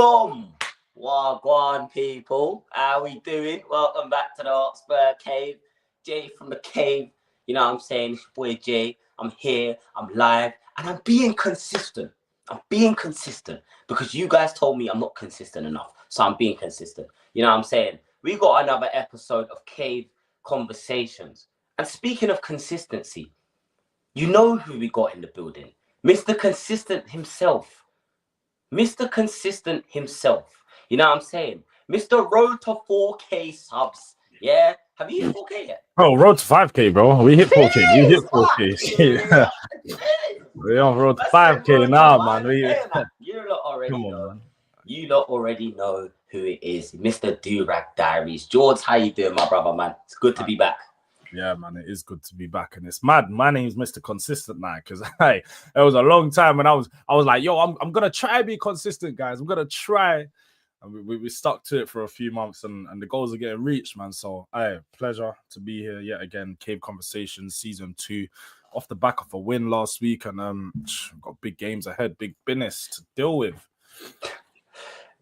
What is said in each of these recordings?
Boom! Wagwan, people. How we doing? Welcome back to the Spurs Cave. Jay from the cave. You know what I'm saying? It's your boy Jay. I'm here. I'm live. And I'm being consistent. I'm being consistent because you guys told me I'm not consistent enough. So I'm being consistent. You know what I'm saying? We got another episode of Cave Conversations. And speaking of consistency, you know who we got in the building. Mr. Consistent himself. Mr. Consistent himself. You know what I'm saying? Mr. Road to 4K subs. Yeah? Have you hit 4K yet? Bro, road to 5K, bro. We hit 4K. We hit 4K. Yeah. We're on road to 5K now, man. You lot already Come on, know. man. You lot already know who it is. Mr. Durag Diaries. George, how you doing, my brother, man? It's good to be back. Yeah, man, it is good to be back, and it's mad. My name's Mr. Consistent now because it was a long time when I was like, yo, I'm gonna try to be consistent, guys. I'm gonna try, and we stuck to it for a few months, and the goals are getting reached, man. So, pleasure to be here yet again. Cave Conversations season 2, off the back of a win last week, and got big games ahead, big business to deal with.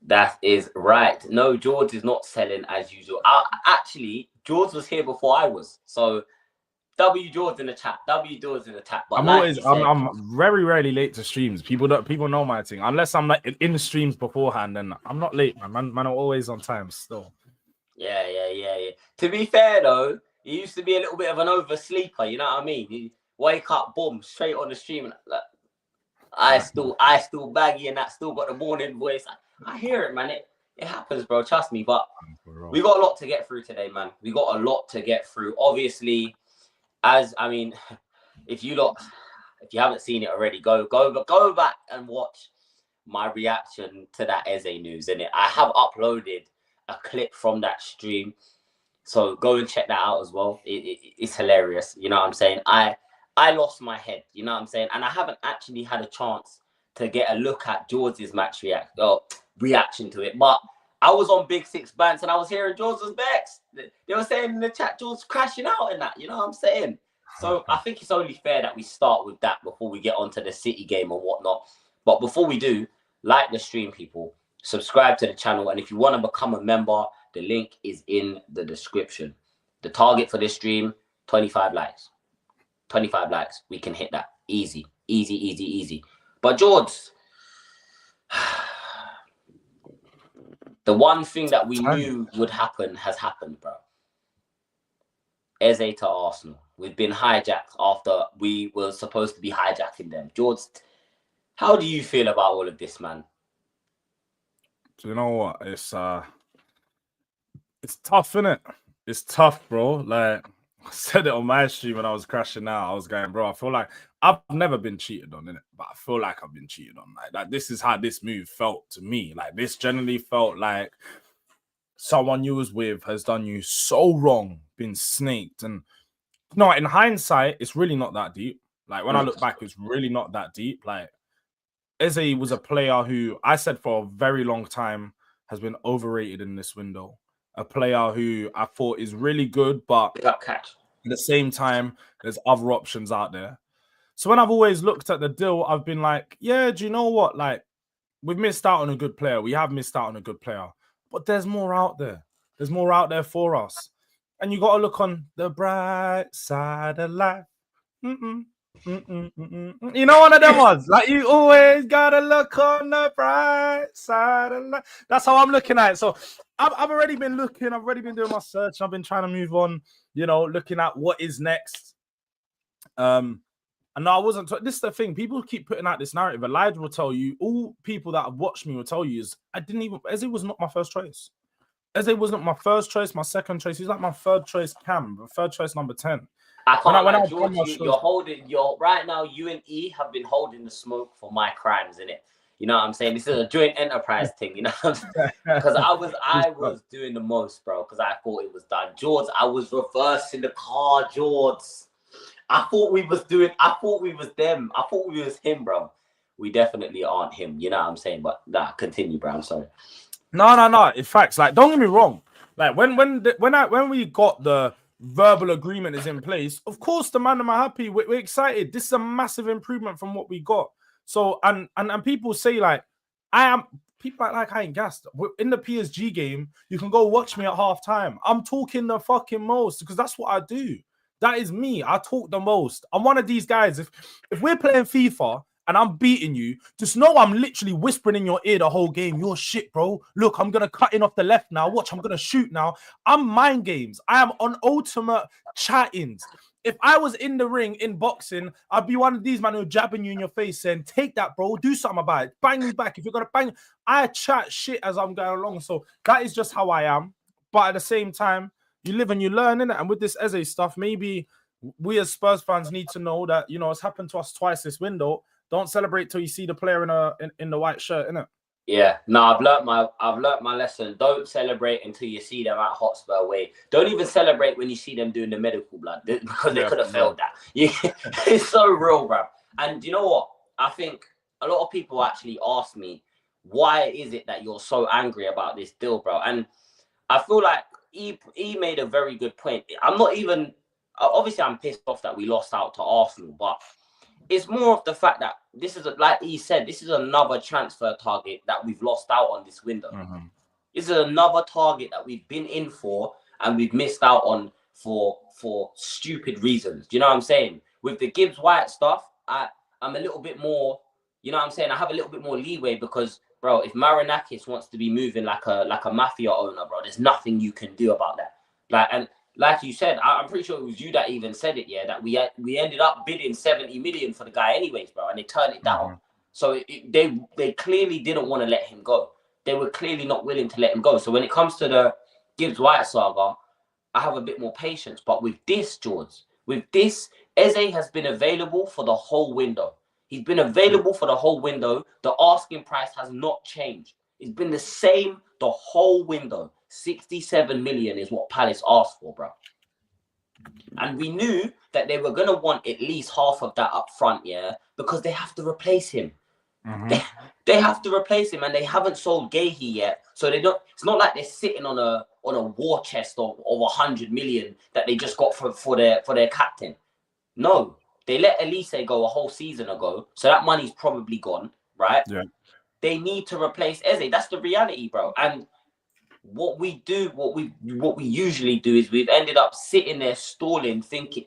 That is right. No, George is not selling as usual. Actually, George was here before I was. So, W George in the chat. W George in the chat. But I'm very rarely late to streams. People know my thing. Unless I'm like in the streams beforehand, then I'm not late, man. Man, I'm always on time still. Yeah. To be fair though, he used to be a little bit of an oversleeper. You know what I mean? He wake up, boom, straight on the stream. And, like, I still baggy and that still got the morning voice. I hear it, man. It happens, bro. Trust me. But we got a lot to get through today, man. We got a lot to get through. Obviously, if you haven't seen it already, go back and watch my reaction to that Eze news. Innit? I have uploaded a clip from that stream, so go and check that out as well. It's hilarious. You know what I'm saying? I lost my head. You know what I'm saying? And I haven't actually had a chance to get a look at George's reaction to it. But I was on Big Six Bands and I was hearing George was vexed. They were saying in the chat, George's crashing out in that. You know what I'm saying? So I think it's only fair that we start with that before we get onto the City game and whatnot. But before we do, like the stream, people, subscribe to the channel. And if you want to become a member, the link is in the description. The target for this stream, 25 likes. 25 likes. We can hit that. Easy. But George, the one thing that we knew would happen has happened, bro. Eze to Arsenal. We've been hijacked after we were supposed to be hijacking them. George, how do you feel about all of this, man? Do you know what? It's tough, innit? It's tough, bro. Like I said it on my stream when I was crashing out. I was going, bro, I feel like I've never been cheated on, innit? But I feel like I've been cheated on. Like this is how this move felt to me. Like this generally felt like someone you was with has done you so wrong, been snaked. And no, in hindsight, it's really not that deep. Like when I look back, it's really not that deep. Like Eze was a player who I said for a very long time has been overrated in this window. A player who I thought is really good, but at the same time, there's other options out there. So when I've always looked at the deal, I've been like, yeah, do you know what? Like, we've missed out on a good player. We have missed out on a good player. But there's more out there. There's more out there for us. And you got to look on the bright side of life. You know, one of them ones. Like, you always got to look on the bright side of life. That's how I'm looking at it. So I've already been looking. I've already been doing my search. I've been trying to move on, you know, looking at what is next. And no, I wasn't. This is the thing. People keep putting out this narrative. Elijah will tell you, all people that have watched me will tell you, is Eze was not my first choice. Eze wasn't my first choice, my second choice. He's like my third choice cam, third choice number 10. George, right now, you and E have been holding the smoke for my crimes, innit? You know what I'm saying? This is a joint enterprise thing, you know what I'm saying? Because I was doing the most, bro, because I thought it was done. George, I was reversing the car, George. I thought we was them. I thought we was him, bro. We definitely aren't him, you know what I'm saying? But continue, bro. I'm sorry. No. In fact, like, don't get me wrong. Like when we got the verbal agreement is in place, of course the man am happy. We're excited. This is a massive improvement from what we got. So and people say, like, People act like I ain't gassed. In the PSG game, you can go watch me at halftime. I'm talking the fucking most because that's what I do. That is me. I talk the most. I'm one of these guys. If we're playing FIFA and I'm beating you, just know I'm literally whispering in your ear the whole game. You're shit, bro. Look, I'm gonna cut in off the left now. Watch, I'm gonna shoot now. I'm mind games. I am on ultimate chat-ins. If I was in the ring in boxing, I'd be one of these men who are jabbing you in your face saying, take that, bro. Do something about it. Bang me back. If you're gonna bang, I chat shit as I'm going along. So that is just how I am. But at the same time, you live and you learn, innit? And with this Eze stuff, maybe we as Spurs fans need to know that, you know, it's happened to us twice this window. Don't celebrate till you see the player in the white shirt, innit? Yeah, no, I've learnt my lesson. Don't celebrate until you see them at Hotspur way. Don't even celebrate when you see them doing the medical blood because they could have failed that. Yeah, it's so real, bro. And you know what? I think a lot of people actually ask me, why is it that you're so angry about this deal, bro? And I feel like he made a very good point. I'm not even, obviously I'm pissed off that we lost out to Arsenal, but it's more of the fact that this is, like he said, this is another transfer target that we've lost out on this window. Mm-hmm. This is another target that we've been in for and we've missed out on for stupid reasons. Do you know what I'm saying? With the Gibbs White stuff, I'm a little bit more, you know what I'm saying? I have a little bit more leeway because, bro, if Marinakis wants to be moving like a mafia owner, bro, there's nothing you can do about that. Like you said, I'm pretty sure it was you that even said it, yeah, that we ended up bidding 70 million for the guy anyways, bro, and they turned it down. Mm-hmm. So they clearly didn't want to let him go. They were clearly not willing to let him go. So when it comes to the Gibbs White saga, I have a bit more patience. But with this, George, with this, Eze has been available for the whole window. He's been available for the whole window. The asking price has not changed. It's been the same the whole window. 67 million is what Palace asked for, bro. And we knew that they were going to want at least half of that up front, yeah, because they have to replace him. Mm-hmm. They have to replace him, and they haven't sold Gahey yet, so they don't. It's not like they're sitting on a war chest of 100 million that they just got for their captain. No, they let Elise go a whole season ago, so that money's probably gone, right? Yeah. They need to replace Eze. That's the reality, bro. And what we usually do is we've ended up sitting there stalling, thinking.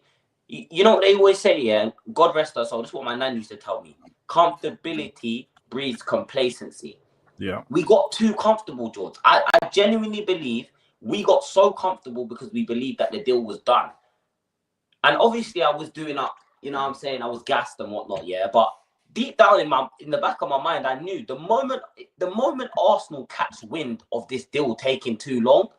You know what they always say, yeah? God rest her soul. That's what my nan used to tell me. Comfortability breeds complacency. Yeah. We got too comfortable, George. I genuinely believe we got so comfortable because we believed that the deal was done. And obviously I was doing up, you know what I'm saying? I was gassed and whatnot, yeah. But deep down in the back of my mind, I knew the moment Arsenal catch wind of this deal taking too long,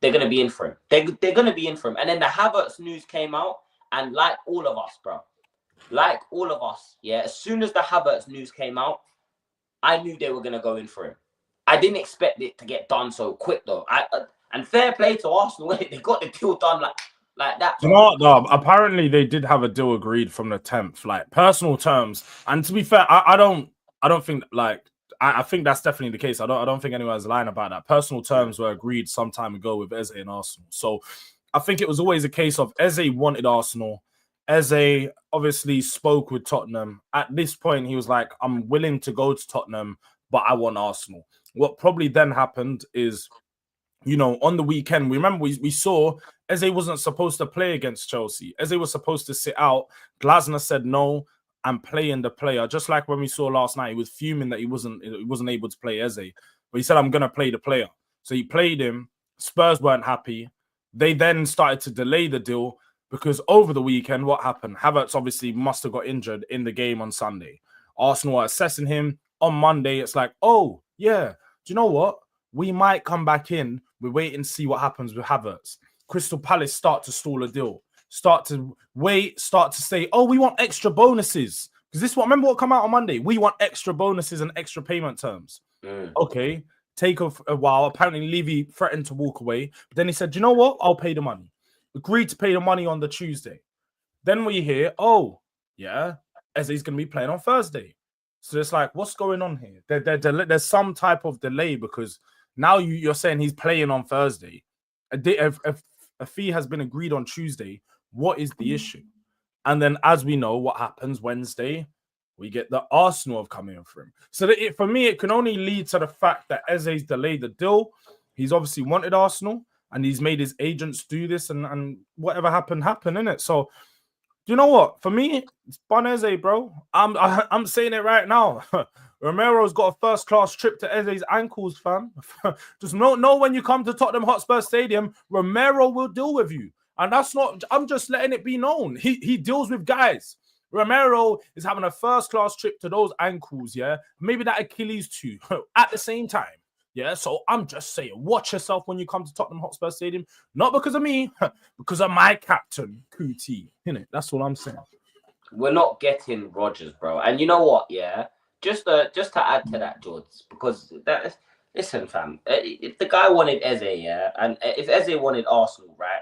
they're going to be in for him. They're going to be in for him. And then the Havertz news came out, and like all of us, bro, yeah, as soon as the Havertz news came out, I knew they were going to go in for him. I didn't expect it to get done so quick, though. And fair play to Arsenal, they got the deal done like that. Bro. You know what, though? Apparently, they did have a deal agreed from the 10th, like personal terms. And to be fair, I don't think like. I think that's definitely the case. I don't think anyone's lying about that. Personal terms were agreed some time ago with Eze and Arsenal. So I think it was always a case of Eze wanted Arsenal. Eze obviously spoke with Tottenham. At this point, he was like, I'm willing to go to Tottenham, but I want Arsenal. What probably then happened is, you know, on the weekend, we saw Eze wasn't supposed to play against Chelsea. Eze was supposed to sit out. Glasner said no. And playing the player, just like when we saw last night, he was fuming that he wasn't able to play Eze, but he said, "I'm gonna play the player." So he played him. Spurs weren't happy. They then started to delay the deal because over the weekend, what happened? Havertz obviously must have got injured in the game on Sunday. Arsenal are assessing him on Monday. It's like, oh yeah, do you know what? We might come back in. We wait and see what happens with Havertz. Crystal Palace start to stall a deal. Start to wait, start to say, oh, we want extra bonuses. Because this one, remember what come out on Monday? We want extra bonuses and extra payment terms. Okay, take off a while. Apparently, Levy threatened to walk away. But then he said, you know what? I'll pay the money. Agreed to pay the money on the Tuesday. Then we hear, oh, yeah, Eze's going to be playing on Thursday. So it's like, what's going on here? There's some type of delay because now you're saying he's playing on Thursday. If a fee has been agreed on Tuesday, what is the issue? And then, as we know, what happens Wednesday? We get the Arsenal have come in for him. So that for me, it can only lead to the fact that Eze's delayed the deal. He's obviously wanted Arsenal, and he's made his agents do this, and whatever happened, innit? So, you know what? For me, it's Bon Eze, bro. I'm saying it right now. Romero's got a first-class trip to Eze's ankles, fam. Just know when you come to Tottenham Hotspur Stadium, Romero will deal with you. And that's not, I'm just letting it be known. He deals with guys. Romero is having a first-class trip to those ankles, yeah? Maybe that Achilles too, at the same time. Yeah, so I'm just saying, watch yourself when you come to Tottenham Hotspur Stadium. Not because of me, because of my captain, Kuti. Innit? That's all I'm saying. We're not getting Rodgers, bro. And you know what, yeah? Just to add to that, George, because listen, fam, if the guy wanted Eze, yeah, and if Eze wanted Arsenal, right?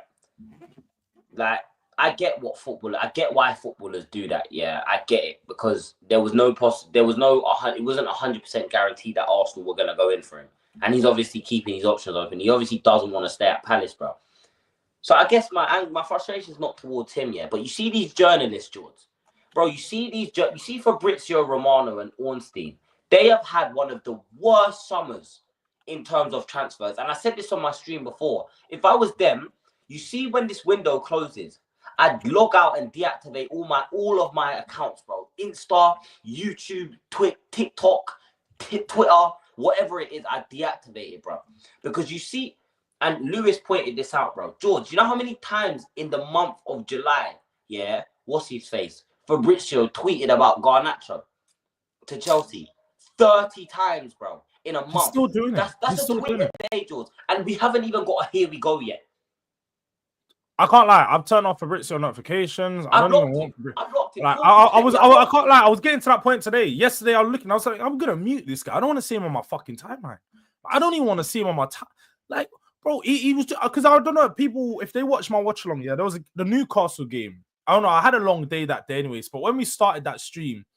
Like, I get why footballers do that. Yeah, I get it, because it wasn't 100% guaranteed that Arsenal were gonna go in for him, and he's obviously keeping his options open. He obviously doesn't want to stay at Palace, bro. So I guess my frustration is not towards him, yeah. But you see these journalists, George, bro. You see Fabrizio Romano and Ornstein. They have had one of the worst summers in terms of transfers, and I said this on my stream before. If I was them, you see when this window closes, I'd log out and deactivate all of my accounts, bro. Insta, YouTube, TikTok, Twitter, whatever it is, I deactivate it, bro. Because you see, and Lewis pointed this out, bro. George, you know how many times in the month of July, yeah, what's his face? Fabrizio tweeted about Garnacho to Chelsea 30 times, bro, in a month. He's still doing it. That's a tweet a day, George. And we haven't even got a here we go yet. I can't lie. I've turned off Fabrizio notifications. I don't even want. I blocked it. Like, I can't lie. I was getting to that point today. Yesterday, I was looking. I was like, I'm gonna mute this guy. I don't want to see him on my fucking timeline. I don't even want to see him on my time. Like, bro, he was because I don't know people if they watch my watch along. Yeah, there was the Newcastle game. I don't know. I had a long day that day, anyways. But when we started that stream,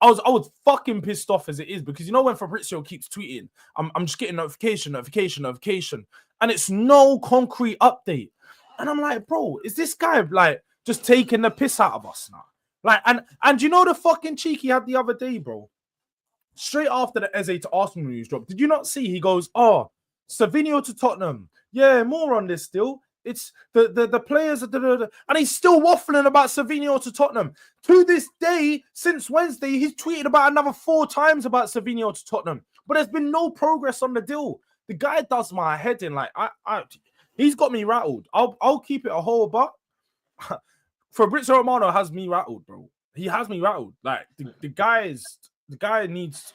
I was fucking pissed off as it is, because you know when Fabrizio keeps tweeting, I'm just getting notification, and it's no concrete update. And I'm like, bro, is this guy like just taking the piss out of us now? Like, and you know the fucking cheek he had the other day, bro? Straight after the Eze to Arsenal news drop, did you not see? He goes, "Oh, Savinho to Tottenham. Yeah, more on this still. It's the players, and he's still waffling about Savinho to Tottenham. To this day, since Wednesday, he's tweeted about another 4 times about Savinho to Tottenham. But there's been no progress on the deal. The guy does my head in. Like, he's got me rattled. I'll keep it a whole buck. Fabrizio Romano has me rattled, bro. He has me rattled. Like the guy needs.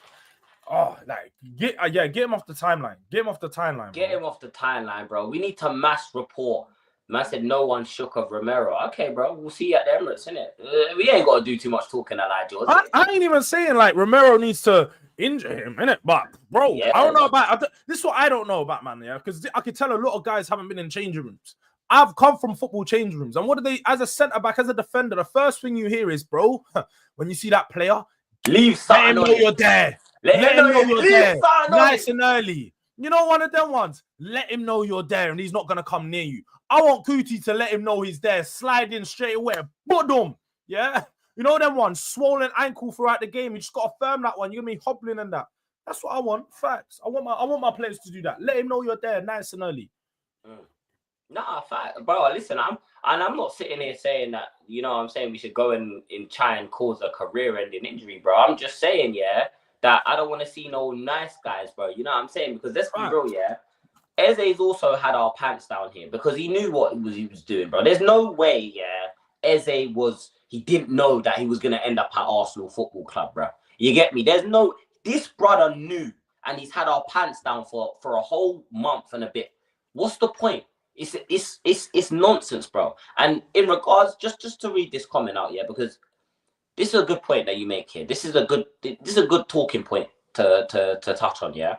Oh, like get him off the timeline. Get him off the timeline. Get him off the timeline, bro. We need to mass report. Man said no one shook of Romero. Okay, bro. We'll see you at the Emirates, innit? We ain't got to do too much talking at that, George. I ain't even saying like Romero needs to injure him, innit? But bro, yeah, I don't know about this. Is what I don't know about, man. Yeah, because I can tell a lot of guys haven't been in changing rooms. I've come from football changing rooms, and what do they? As a centre back, as a defender, the first thing you hear is, bro, when you see that player, leave. Let him know you're there. Let him know you're there. Nice and early. You know, one of them ones. Let him know you're there, and he's not gonna come near you. I want Kuti to let him know he's there. Slide in straight away. Boom. Yeah. You know them ones, swollen ankle throughout the game. You just gotta firm that one. You're gonna be hobbling and that. That's what I want. Facts. I want my players to do that. Let him know you're there, nice and early. Nah, fact, bro. Listen, I'm not sitting here saying that. You know what I'm saying? We should go and try and cause a career-ending injury, bro. I'm just saying, yeah, that I don't want to see no nice guys, bro. You know what I'm saying? Because let's be real, yeah. Eze's also had our pants down here because he knew what he was doing, bro. There's no way, yeah, he didn't know that he was going to end up at Arsenal Football Club, bro. You get me? This brother knew, and he's had our pants down for a whole month and a bit. What's the point? It's nonsense, bro. And in regards, just to read this comment out, yeah, because this is a good point that you make here. This is a good talking point to touch on, yeah.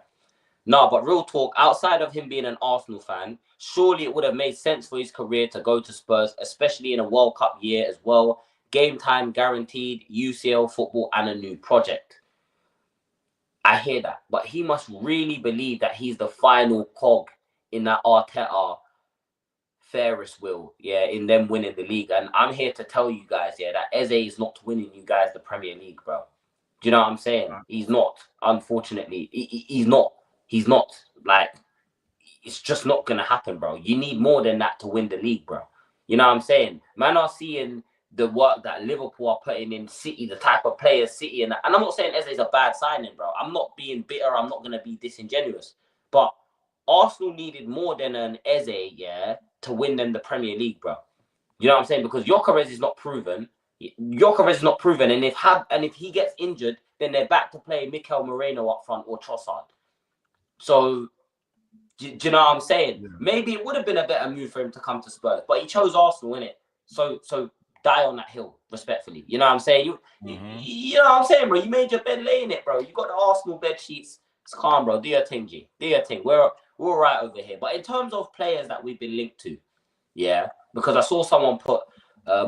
No, but real talk, outside of him being an Arsenal fan, surely it would have made sense for his career to go to Spurs, especially in a World Cup year as well. Game time guaranteed, UCL football, and a new project. I hear that, but he must really believe that he's the final cog in that Arteta Ferris wheel, yeah, in them winning the league. And I'm here to tell you guys, yeah, that Eze is not winning you guys the Premier League, bro. Do you know what I'm saying? He's not. Unfortunately, he's not. He's not. Like, it's just not gonna happen, bro. You need more than that to win the league, bro. You know what I'm saying? Man are seeing the work that Liverpool are putting in City, the type of players City, and I'm not saying Eze's a bad signing, bro. I'm not being bitter. I'm not gonna be disingenuous, but Arsenal needed more than an Eze, yeah, to win them the Premier League, bro. You know what I'm saying? Because Gyökeres is not proven. Gyökeres is not proven, and if he gets injured, then they're back to play Mikel Moreno up front or Trossard. So, do you know what I'm saying? Yeah. Maybe it would have been a better move for him to come to Spurs, but he chose Arsenal, innit? So die on that hill, respectfully. You know what I'm saying? You know what I'm saying, bro? You made your bed, laying it, bro. You got the Arsenal bed sheets. It's calm, bro. Do your thing, G. Do your thing. We're all right over here. But in terms of players that we've been linked to, yeah, because I saw someone put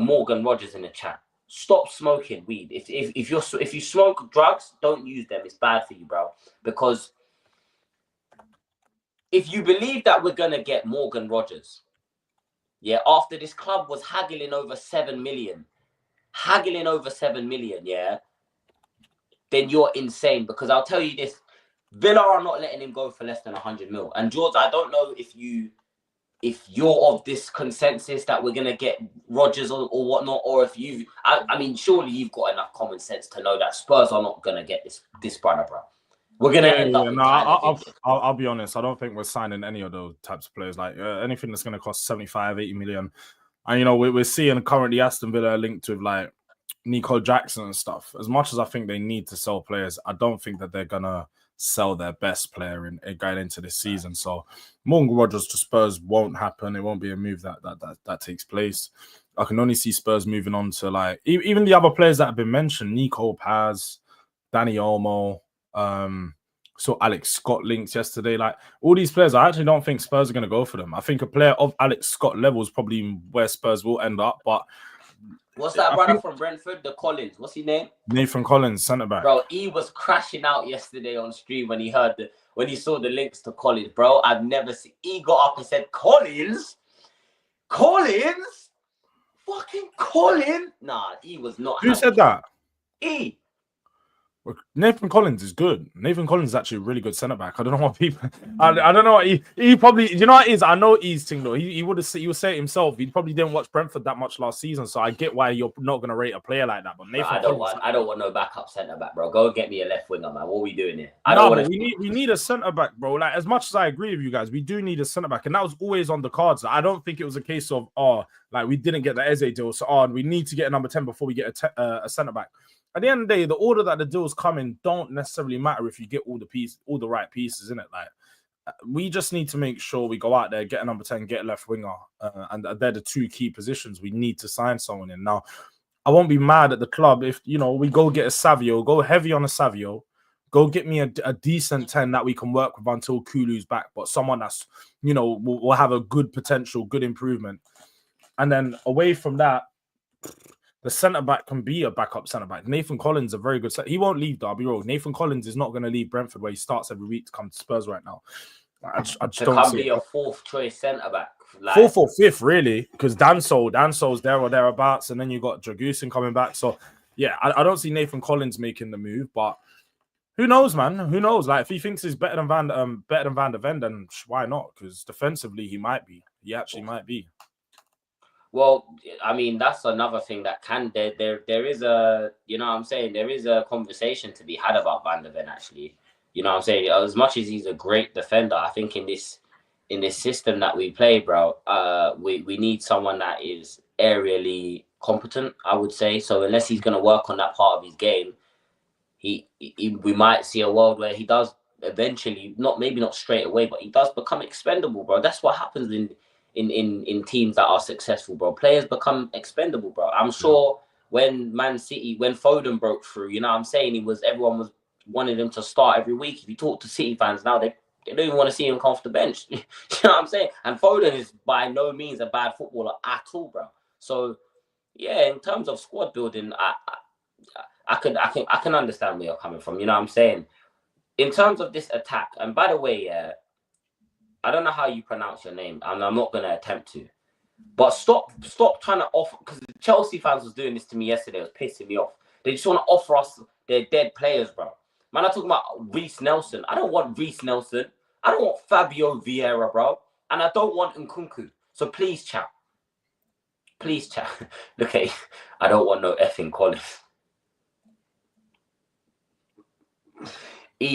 Morgan Rogers in the chat. Stop smoking weed. If you smoke drugs, don't use them. It's bad for you, bro. Because if you believe that we're gonna get Morgan Rogers, yeah, after this club was haggling over 7 million, yeah, then you're insane. Because I'll tell you this, Villa are not letting him go for less than 100 mil. And George, I don't know if you're of this consensus that we're gonna get Rodgers or whatnot, or if I mean, surely you've got enough common sense to know that Spurs are not gonna get this brother, bro. We're gonna end up. No, I'll be honest. I don't think we're signing any of those types of players. Like anything that's gonna cost 75, 80 million. And you know, we're seeing currently Aston Villa linked with like Nico Jackson and stuff. As much as I think they need to sell players, I don't think that they're gonna sell their best player in going into this season. So Morgan Rogers to Spurs won't happen. It won't be a move that takes place. I can only see Spurs moving on to like even the other players that have been mentioned: Nico Paz, Danny Olmo. So Alex Scott links yesterday. Like all these players, I actually don't think Spurs are going to go for them. I think a player of Alex Scott level is probably where Spurs will end up. But what's that brother from Brentford? The Collins. What's his name? Nathan Collins, centre back. Bro, he was crashing out yesterday on stream when he saw the links to Collins. Bro, I've never seen. He got up and said, "Collins, fucking Collins." Nah, he was not. Who said that? He. Nathan Collins is good. Nathan Collins is actually a really good centre back. I don't know what people. I don't know what he probably. You know what it is? I know he's thing though. He would say it himself. He probably didn't watch Brentford that much last season, so I get why you're not going to rate a player like that. But Nathan, I don't want no backup centre back, bro. Go and get me a left winger, man. What are we doing here? We need a centre back, bro. Like as much as I agree with you guys, we do need a centre back, and that was always on the cards. I don't think it was a case of like we didn't get the Eze deal, so we need to get a number 10 before we get a centre back. At the end of the day, the order that the deals come in don't necessarily matter if you get all the right pieces in it. Like we just need to make sure we go out there, get a number 10, get a left winger, and they're the two key positions we need to sign someone in. Now, I won't be mad at the club if we go get a Savio, go heavy on a Savio, go get me a decent 10 that we can work with until Kulu's back, but someone that's will have a good potential, good improvement, and then away from that. The centre-back can be a backup centre-back. Nathan Collins is a very good He won't leave Derby Road. Nathan Collins is not going to leave Brentford where he starts every week to come to Spurs right now. I just don't see be a fourth choice centre-back. Like... Fourth or fifth, really, because Danso's there or thereabouts, and then you got Dragusin coming back. So, yeah, I don't see Nathan Collins making the move, but who knows, man? Who knows? Like, if he thinks he's better than Van der Ven, then why not? Because defensively, he might be. He actually might be. Well, I mean, that's another thing that there is a, what I'm saying, there is a conversation to be had about Van der Ven, actually. You know what I'm saying? As much as he's a great defender, I think in this system that we play, bro, we need someone that is aerially competent, I would say. So unless he's going to work on that part of his game, we might see a world where he does eventually, maybe not straight away, but he does become expendable, bro. That's what happens in teams that are successful, bro. Players become expendable, bro. I'm sure when Man City, when Foden broke through, you know what I'm saying, everyone was wanting him to start every week. If you talk to City fans now, they don't even want to see him come off the bench. You know what I'm saying? And Foden is by no means a bad footballer at all, bro. So yeah, in terms of squad building, I can understand where you're coming from. You know what I'm saying? In terms of this attack, and by the way, I don't know how you pronounce your name, and I'm not going to attempt to. But stop trying to offer, because the Chelsea fans was doing this to me yesterday. It was pissing me off. They just want to offer us their dead players, bro. Man, I'm talking about Reece Nelson. I don't want Reece Nelson. I don't want Fabio Vieira, bro. And I don't want Nkunku. So please, chat. Please, chat. Look at it. I don't want no effing Collins.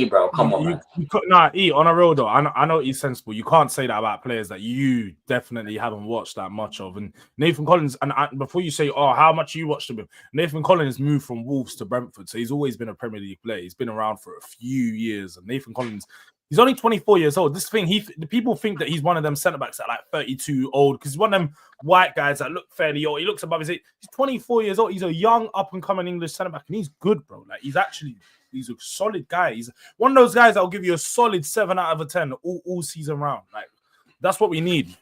Bro, come on, man. Nah, on a real though, I know he's sensible. You can't say that about players that you definitely haven't watched that much of. And Nathan Collins, and before you say, oh, how much you watched him, Nathan Collins moved from Wolves to Brentford, so he's always been a Premier League player. He's been around for a few years, and Nathan Collins, he's only 24 years old. This thing, the people think that he's one of them centre backs that like 32 old because he's one of them white guys that look fairly old. He looks above his age. He's 24 years old. He's a young up and coming English centre back, and he's good, bro. Like he's a solid guy. He's one of those guys that will give you a solid 7 out of 10 all season round. Like that's what we need.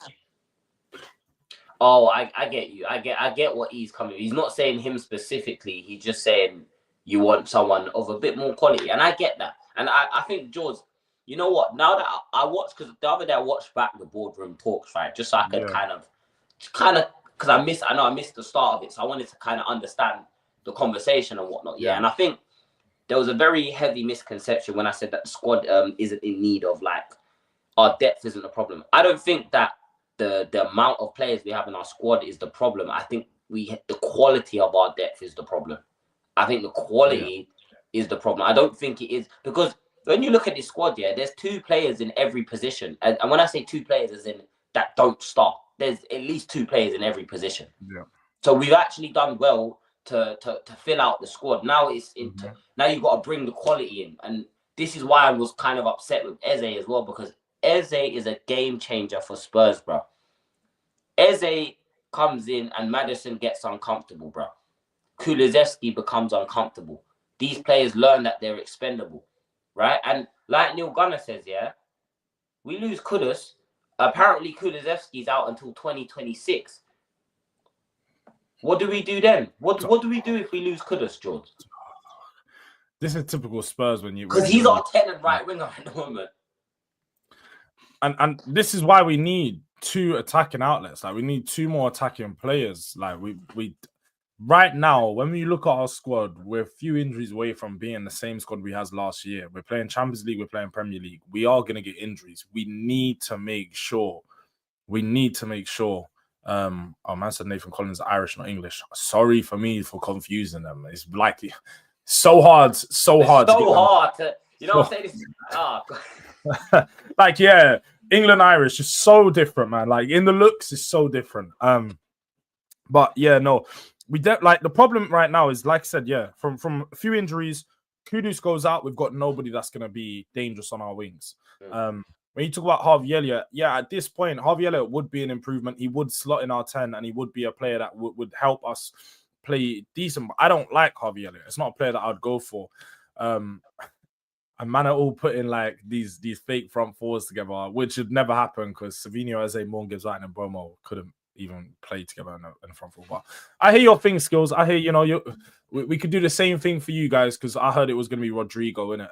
Oh, I get you. I get what he's coming. He's not saying him specifically. He's just saying you want someone of a bit more quality, and I get that. And I think George, you know what? Now that I watched, because the other day I watched back the boardroom talks, right? Just so I could kind of, because I missed the start of it, so I wanted to kind of understand the conversation and whatnot. Yeah, and I think there was a very heavy misconception when I said that the squad isn't in need of, like, our depth isn't a problem. I don't think that the amount of players we have in our squad is the problem. I think the quality of our depth is the problem. I think the quality is the problem. I don't think it is, because when you look at this squad, there's 2 players in every position. And when I say 2 players, as in that don't start, there's at least 2 players in every position. Yeah. So we've actually done well to fill out the squad. Now now you've got to bring the quality in. And this is why I was kind of upset with Eze as well, because Eze is a game changer for Spurs, bro. Eze comes in and Maddison gets uncomfortable, bro. Kulusevski becomes uncomfortable. These players learn that they're expendable, right? And like Neil Gunner says, we lose Kudus. Apparently Kulusevski's out until 2026. What do we do then? What do we do if we lose Kudus, George? This is typical Spurs because he's our tenant right winger at the moment. And this is why we need 2 attacking outlets. Like we need 2 more attacking players. Like we right now, when we look at our squad, we're a few injuries away from being the same squad we had last year. We're playing Champions League, we're playing Premier League. We are going to get injuries. We need to make sure. Oh man said Nathan Collins Irish, not English. Sorry for me for confusing them. It's like so hard to, you know what I'm saying? Like England Irish is so different, man. Like in the looks is so different. But no, we like the problem right now is, like I said, from a few injuries, Kudus goes out, we've got nobody that's gonna be dangerous on our wings. When you talk about Harvey Elliott, at this point, Harvey Elliott would be an improvement. He would slot in our 10 and he would be a player that would help us play decent. But I don't like Harvey Elliott. It's not a player that I'd go for. And man are all putting like these fake front fours together, which would never happen because Savinho, Eze, Morgan Gibbs White, and Bromo couldn't even play together in the front four. But I hear your thing, Skills. I hear, we could do the same thing for you guys because I heard it was going to be Rodrigo, innit?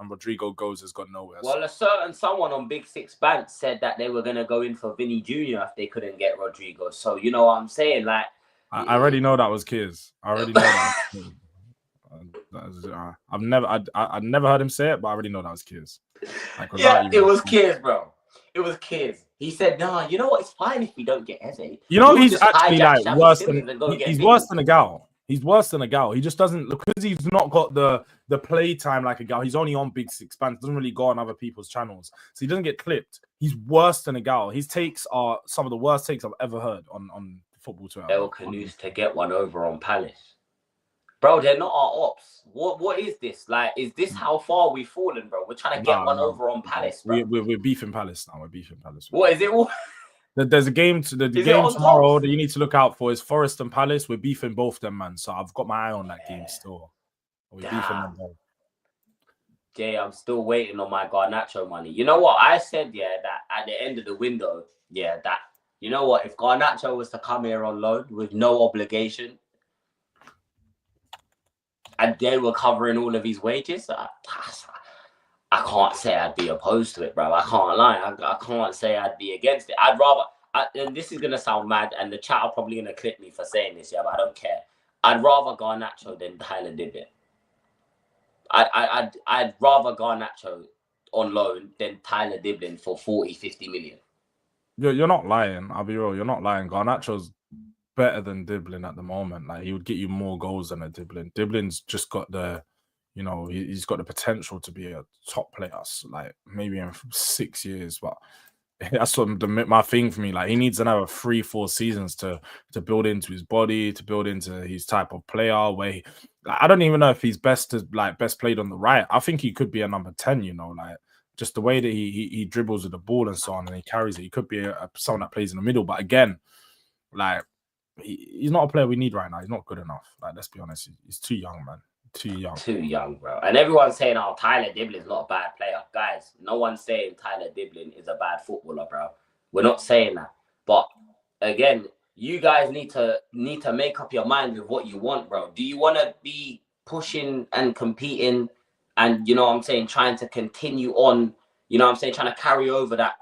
And Rodrigo has gone nowhere. Well, a certain someone on Big Six Bank said that they were going to go in for Vinny Jr. if they couldn't get Rodrigo. So, you know what I'm saying? Like, I already know that was Kiz. I already know that. I've never heard him say it, but I already know that was Kiz. Like, it was Kiz, bro. It was Kiz. He said, "Nah, you know what? It's fine if we don't get Eze." He's actually like worse than worse than a Gal. He's worse than a Gal. He just doesn't, because he's not got the play time like a Gal. He's only on Big Six Bands. Doesn't really go on other people's channels, so he doesn't get clipped. He's worse than a Gal. His takes are some of the worst takes I've ever heard on football Twitter. El Canoes to get one over on Palace, bro. They're not our ops. What is this? Like, is this how far we've fallen, bro? We're trying to get one over on Palace, bro. We're beefing Palace now. We're beefing Palace. What is it? There's a game the game tomorrow that you need to look out for is Forest and Palace. We're beefing both them, man. So I've got my eye on that game still. We're beefing them both. Jay, I'm still waiting on my Garnacho money. You know what? I said, that at the end of the window, that, you know what? If Garnacho was to come here on loan with no obligation and they were covering all of his wages, I can't say I'd be opposed to it, bro. I can't lie. I can't say I'd be against it. I'd rather, and this is going to sound mad, and the chat are probably going to clip me for saying this, but I don't care. I'd rather Garnacho than Tyler Dibling. I'd rather Garnacho on loan than Tyler Dibling for 40, 50 million. You're not lying. I'll be real. You're not lying. Garnacho's better than Dibling at the moment. Like, he would get you more goals than a Dibling. Dibling's just got the, you know, he's got the potential to be a top player, like maybe in 6 years. But that's what my thing for me. Like, he needs another 3-4 seasons to build into his body, to build into his type of player. Where I don't even know if he's best played on the right. I think he could be a number 10. You know, like, just the way that he dribbles with the ball and so on, and he carries it. He could be someone that plays in the middle. But again, like, he's not a player we need right now. He's not good enough. Like, let's be honest. He's too young, man. Too young. Too young, bro. And everyone's saying, oh, Tyler Dibling's not a bad player. Guys, no one's saying Tyler Dibling is a bad footballer, bro. We're not saying that. But again, you guys need to make up your mind with what you want, bro. Do you want to be pushing and competing and, you know what I'm saying, trying to continue on, you know what I'm saying, trying to carry over that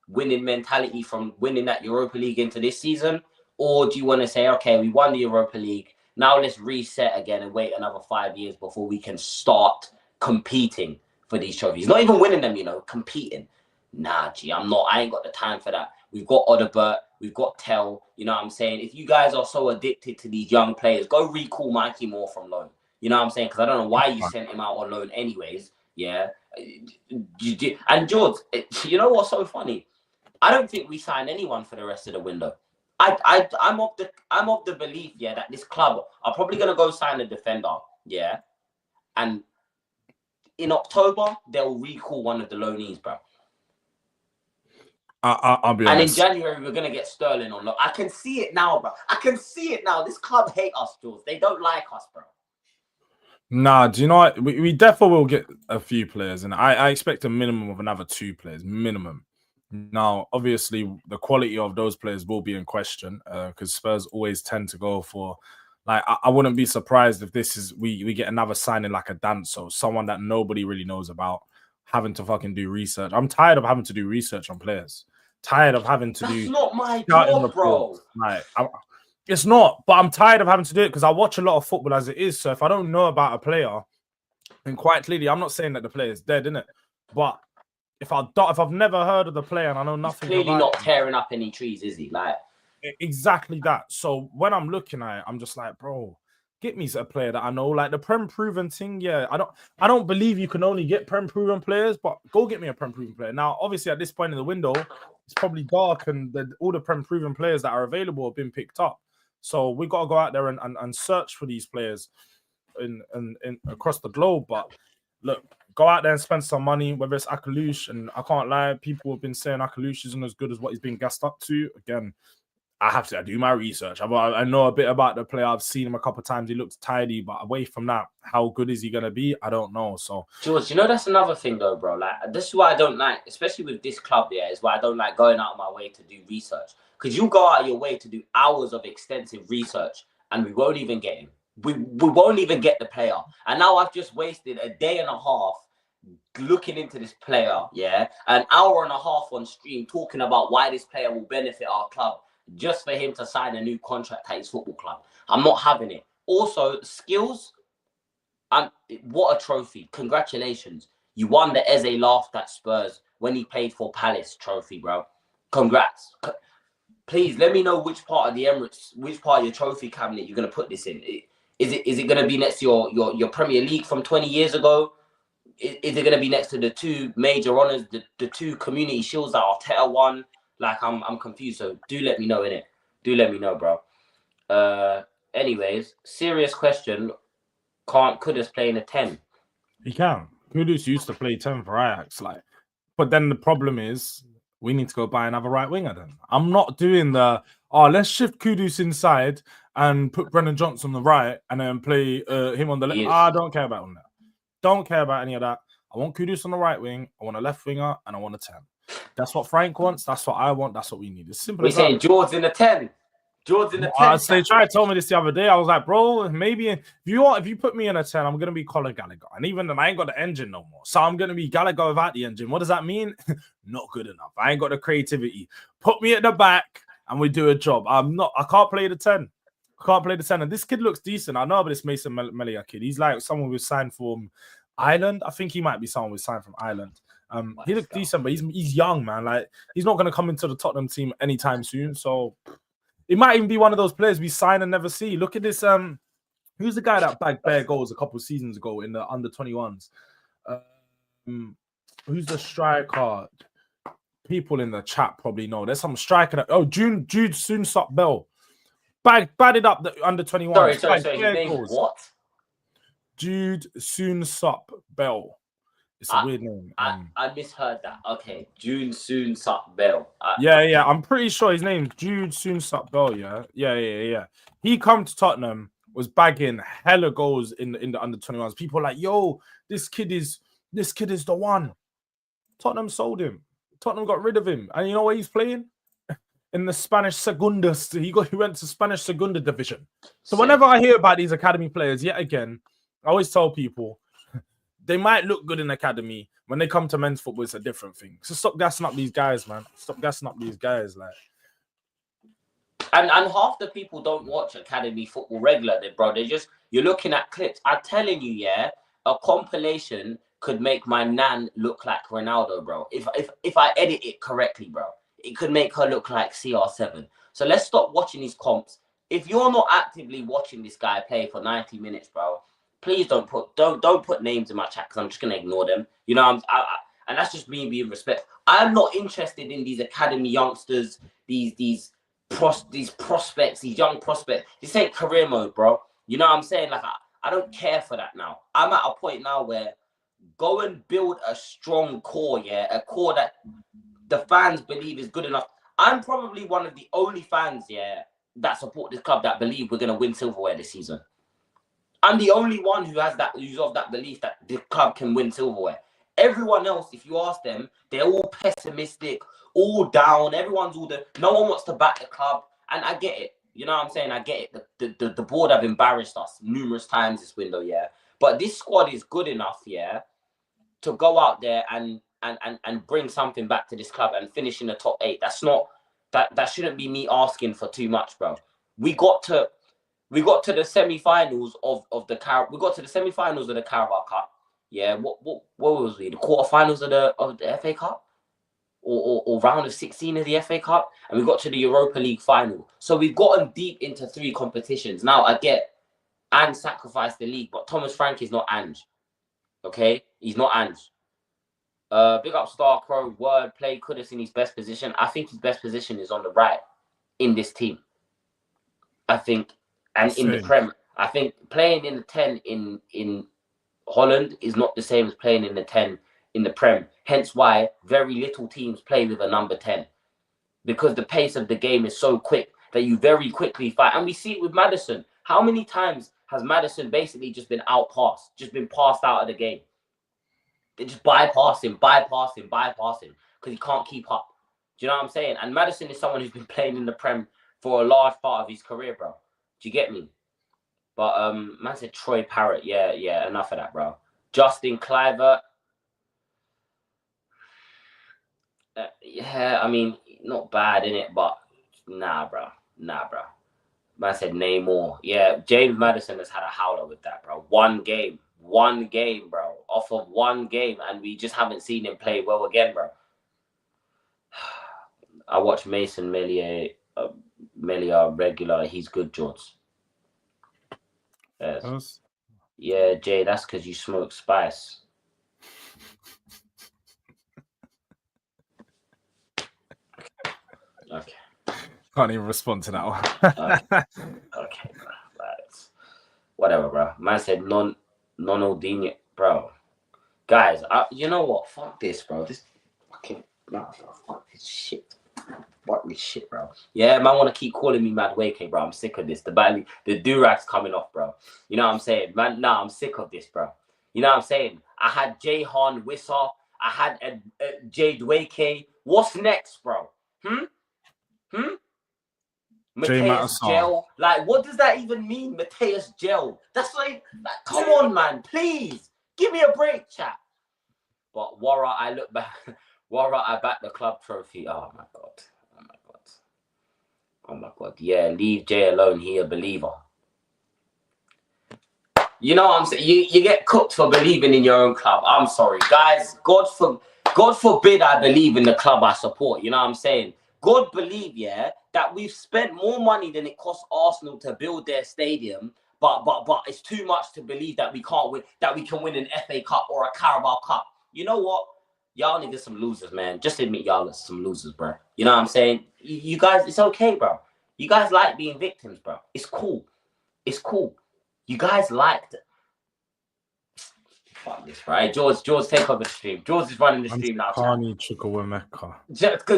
winning mentality from winning that Europa League into this season? Or do you want to say, okay, we won the Europa League, now let's reset again and wait another 5 years before we can start competing for these trophies? Not even winning them, you know, competing. Nah, G, I ain't got the time for that. We've got Odobert, we've got Tell, you know what I'm saying? If you guys are so addicted to these young players, go recall Mikey Moore from loan. You know what I'm saying? Because I don't know why you sent him out on loan anyways. Yeah. And George, you know what's so funny? I don't think we signed anyone for the rest of the window. I'm of the belief, yeah, that this club are probably gonna go sign a defender, yeah, and in October they'll recall one of the loanees, bro. I'll be honest. And in January we're gonna get Sterling on loan. I can see it now, bro. I can see it now. This club hate us, Jules. They don't like us, bro. Nah, do you know what? We definitely will get a few players, and I expect a minimum of another 2 players, minimum. Now, obviously, the quality of those players will be in question because Spurs always tend to go for, like, I wouldn't be surprised if this is we get another signing like a Danso, someone that nobody really knows about, having to fucking do research. I'm tired of having to do research on players. Tired of having to do. That's not my job, bro. Like, it's not, but I'm tired of having to do it because I watch a lot of football as it is. So if I don't know about a player, then quite clearly, I'm not saying that the player is dead, innit? But if I've never heard of the player and I know nothing, he's clearly not tearing up any trees, is he? Like, exactly that. So when I'm looking at it, I'm just like, bro, get me a player that I know, like the Prem proven thing. Yeah, I don't believe you can only get Prem proven players, but go get me a Prem proven player. Now, obviously, at this point in the window, it's probably dark, and all the Prem proven players that are available have been picked up. So we got to go out there and search for these players in across the globe. But look, go out there and spend some money, whether it's Akalush, and I can't lie, people have been saying Akalush isn't as good as what he's been gassed up to. Again, I do my research. I know a bit about the player. I've seen him a couple of times. He looks tidy, but away from that, how good is he going to be? I don't know. So, George, you know, that's another thing though, bro. Like, this is why I don't like, especially with this club, yeah, is why I don't like going out of my way to do research. Because you go out of your way to do hours of extensive research and we won't even get him. We won't even get the player. And now I've just wasted a day and a half looking into this player, yeah, an hour and a half on stream talking about why this player will benefit our club just for him to sign a new contract at his football club. I'm not having it. Also, skills, what a trophy. Congratulations. You won the Eze laughed at Spurs when he played for Palace trophy, bro. Congrats. Please let me know which part of the Emirates, which part of your trophy cabinet you're going to put this in. Is it going to be next to your Premier League from 20 years ago? Is it going to be next to the 2 major honours, the 2 community shields that Arteta won? Like, I'm confused. So do let me know, innit? Do let me know, bro. Anyways, serious question. Can't Kudus play in a 10? He can. Kudus used to play 10 for Ajax, like. But then the problem is we need to go buy another right winger. Then I'm not doing let's shift Kudus inside and put Brennan Johnson on the right and then play him on the left. I don't care about that. Don't care about any of that. I want Kudus on the right wing. I want a left winger and I want a 10. That's what Frank wants. That's what I want. That's what we need. It's simple. We're saying George's in the 10. George's in the 10. They tried to tell me this the other day. I was like, bro, maybe if you put me in a 10, I'm gonna be Colin Gallagher. And even then, I ain't got the engine no more. So I'm gonna be Gallagher without the engine. What does that mean? Not good enough. I ain't got the creativity. Put me at the back and we do a job. I can't play the 10. Can't play the center. This kid looks decent. I know about this Mason Melia kid. He's like someone who's signed from Ireland. I think he might be someone who's signed from Ireland. He looks decent, but he's young, man. Like, he's not going to come into the Tottenham team anytime soon. So it might even be one of those players we sign and never see. Look at this. Who's the guy that bagged bare goals a couple of seasons ago in the under 21s? Who's the striker? People in the chat probably know. There's some striker that Jude Soonsup Bell. Batted up the under 21. Sorry. His name what? Jude Soonsup Bell. It's a weird name. I misheard that. Okay, June Soonsup Bell. Yeah. I'm pretty sure his name's Jude Soonsup Bell. Yeah. He come to Tottenham, was bagging hella goals in the under 21s. People are like, yo, this kid is the one. Tottenham sold him. Tottenham got rid of him, and you know where he's playing? In the Spanish Segunda. He went to Spanish Segunda division. So whenever I hear about these academy players, yet again, I always tell people they might look good in academy. When they come to men's football, it's a different thing. So stop gassing up these guys, man. Stop gassing up these guys, like. And half the people don't watch academy football regularly, bro. You're looking at clips. I'm telling you, yeah, a compilation could make my nan look like Ronaldo, bro. If I edit it correctly, bro, it could make her look like CR7. So let's stop watching these comps. If you're not actively watching this guy play for 90 minutes, bro, please don't put names in my chat because I'm just gonna ignore them. You know, and that's just me being respectful. I'm not interested in these academy youngsters, these prospects, these young prospects. This ain't career mode, bro. You know what I'm saying? Like, I don't care for that now. I'm at a point now where go and build a strong core, yeah, a core that the fans believe is good enough. I'm probably one of the only fans, yeah, that support this club that believe we're gonna win silverware this season. I'm the only one who's of that belief that the club can win silverware. Everyone else, if you ask them, they're all pessimistic, all down. No one wants to back the club, and I get it. You know what I'm saying? I get it. The board have embarrassed us numerous times this window, yeah. But this squad is good enough, yeah, to go out there and bring something back to this club and finish in the top 8. That shouldn't be me asking for too much, bro. We got to the semi-finals of the Carabao Cup. Yeah, what was we? The quarterfinals of the FA Cup, or round of 16 of the FA Cup, and we got to the Europa League final. So we've gotten deep into 3 competitions. Now I get Ange sacrificed the league, but Thomas Frank is not Ange. Okay, he's not Ange. Big up Starcrow, word play, could have seen his best position. I think his best position is on the right in this team. I think, and in the Prem, I think playing in the 10 in Holland is not the same as playing in the 10 in the Prem. Hence why very little teams play with a number 10, because the pace of the game is so quick that you very quickly fight. And we see it with Maddison. How many times has Maddison basically just been outpassed, just been passed out of the game? They just bypass him, because he can't keep up. Do you know what I'm saying? And Maddison is someone who's been playing in the Prem for a large part of his career, bro. Do you get me? But man said Troy Parrott. Yeah, enough of that, bro. Justin Clivert. Yeah, I mean, not bad, innit? But nah, bro. Man said Namor. Yeah, James Maddison has had a howler with that, bro. One game, bro. Off of one game, and we just haven't seen him play well again, bro. I watch Mason Melia regular. He's good, George. Yes. Yeah, Jay, that's because you smoke spice. Okay. Can't even respond to that one. Okay, bro. Whatever, bro. Man said non-Aldini, bro. Guys, you know what? Fuck this, bro. This fucking fuck this shit. Fuck this shit, bro. Yeah, man want to keep calling me Mad Wake, bro. I'm sick of this. The durag's coming off, bro. You know what I'm saying? Man, nah, I'm sick of this, bro. You know what I'm saying? I had Jahan Wissa. I had Jade Wake. What's next, bro? Mateus Gel. Like, what does that even mean, Mateus Gel? That's like, come on, man. Please. Give me a break, chat. But Wara, I look back. Wara, I back the club trophy. Oh, my God. Oh my God. Yeah, leave Jay alone. He a believer. You know what I'm saying? You get cooked for believing in your own club. I'm sorry, guys. God forbid I believe in the club I support. You know what I'm saying? God believe, yeah, that we've spent more money than it cost Arsenal to build their stadium. But it's too much to believe that we can't win, that we can win an FA Cup or a Carabao Cup. You know what? Y'all niggas some losers, man. Just admit y'all are some losers, bro. You know what I'm saying? You guys, it's okay, bro. You guys like being victims, bro. It's cool. It's cool. You guys liked it. Fuck this, right? George, take over the stream. George is running the stream now, chat.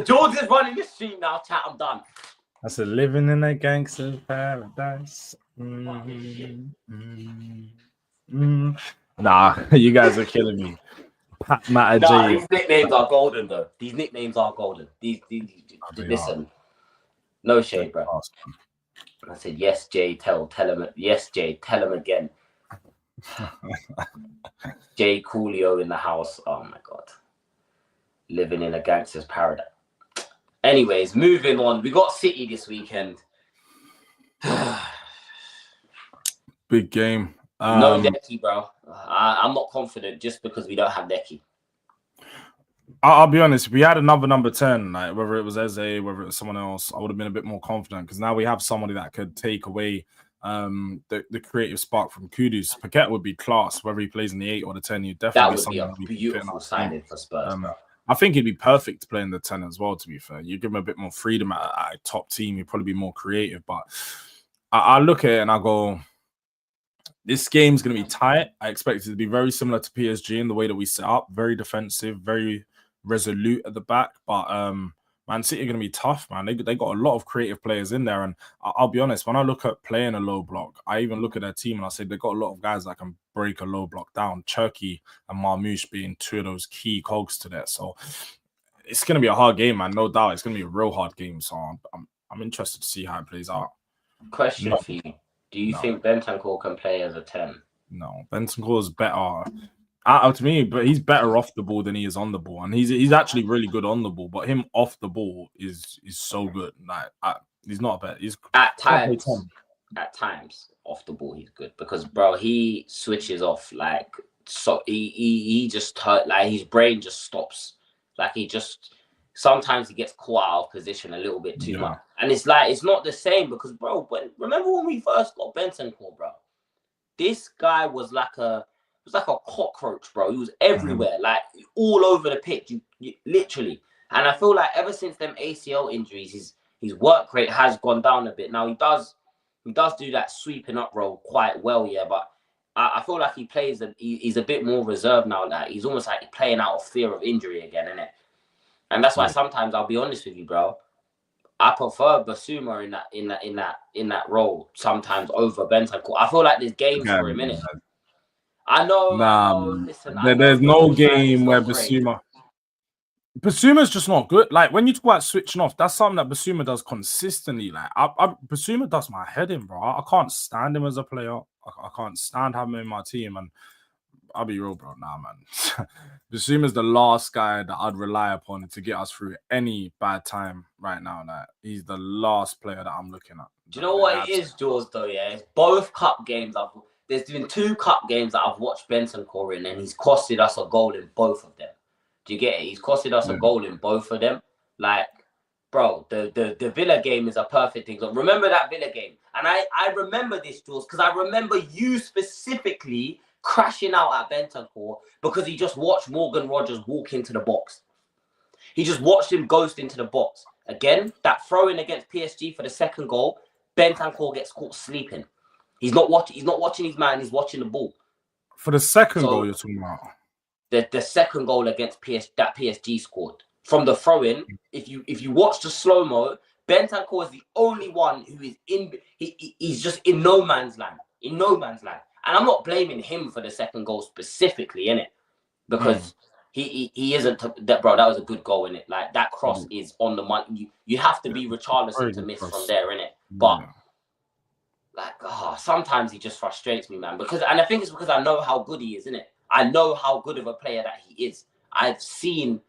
George is running the stream now, chat. I'm done. I said, living in a gangster's paradise. Nah, you guys are killing me. Nah, these nicknames are golden, though. These nicknames are golden. Listen, no shade, bro. Awesome. I said, yes, Jay, tell him. Yes, Jay, tell him again. Jay Coolio in the house. Oh my God. Living in a gangster's paradise. Anyways, moving on. We got City this weekend. Big game. No Decky, bro. I'm not confident just because we don't have Decky. I'll be honest. If we had another number 10, like whether it was Eze, whether it was someone else, I would have been a bit more confident because now we have somebody that could take away the creative spark from Kudus. Paquette would be class, whether he plays in the 8 or the 10. He'd definitely that would be a beautiful signing for Spurs, bro. I think he'd be perfect to play in the 10 as well, to be fair. You give him a bit more freedom at a top team, he'd probably be more creative. But I look at it and I go, this game's going to be tight. I expect it to be very similar to PSG in the way that we set up. Very defensive, very resolute at the back. But Man City are going to be tough, man. They got a lot of creative players in there. And I'll be honest, when I look at playing a low block, I even look at their team and I say they've got a lot of guys that can break a low block down. Cherky and Marmoush being two of those key cogs to that. So it's going to be a hard game, man. No doubt. It's going to be a real hard game. So I'm interested to see how it plays out. Question for you. Do you think Bentancur can play as a 10? No. Bentancur is better. To me, but he's better off the ball than he is on the ball, and he's actually really good on the ball. But him off the ball is so good. Like he's not bad. He's at times off the ball he's good because bro he switches off like so he just like his brain just stops. Like he just sometimes he gets caught out of position a little bit too much, and it's like it's not the same because bro. Remember when we first got Bentancur, bro? This guy was like a cockroach, bro. He was everywhere, like all over the pitch, you literally. And I feel like ever since them ACL injuries, his work rate has gone down a bit. Now he does do that sweeping up role quite well, yeah. But I feel like he's a bit more reserved now. Like he's almost like playing out of fear of injury again, innit? And that's why sometimes I'll be honest with you, bro. I prefer Basuma in that role sometimes over Bentancur. I feel like there's games for him, innit? I know. Listen, there's no game where Basuma's just not good. Like when you talk about switching off, that's something that Basuma does consistently. Like Basuma does my head in, bro. I can't stand him as a player. I can't stand having him in my team. And I'll be real, bro. Nah, man. Basuma's the last guy that I'd rely upon to get us through any bad time right now. Like he's the last player that I'm looking at. Do you know what it is, Jaws? Though, yeah, it's both cup games. There's been 2 cup games that I've watched Bentancur in, and he's costed us a goal in both of them. Do you get it? He's costed us a goal in both of them. Like, bro, the Villa game is a perfect example. Remember that Villa game? And I remember this, Jules, because I remember you specifically crashing out at Bentancur because he just watched Morgan Rogers walk into the box. He just watched him ghost into the box. Again, that throw-in against PSG for the second goal, Bentancur gets caught sleeping. He's not watching his man. He's watching the ball. For the second goal you're talking about? The second goal against PSG scored. From the throw-in, if you watch the slow-mo, Bentancur is the only one who is he's just in no man's land. In no man's land. And I'm not blaming him for the second goal specifically, innit? Because he isn't that, bro. That was a good goal, innit? Like that cross is on the money. You have to be Richarlison to miss from there, innit? But like, sometimes he just frustrates me, man. And I think it's because I know how good he is, innit? I know how good of a player that he is. I've seen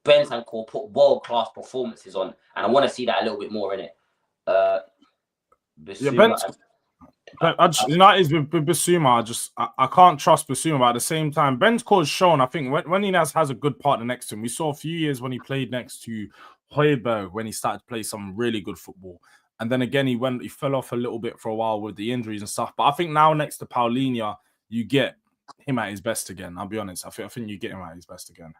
Bentancur put world-class performances on, and I want to see that a little bit more, innit? Yeah, Bissouma. But United with Bissouma, I can't trust Bissouma. But at the same time, Bentancur's shown. I think when he has a good partner next to him, we saw a few years when he played next to Højbjerg when he started to play some really good football, and then again he fell off a little bit for a while with the injuries and stuff. But I think now next to Paulinho, you get him at his best again. I'll be honest. I think you get him at his best again.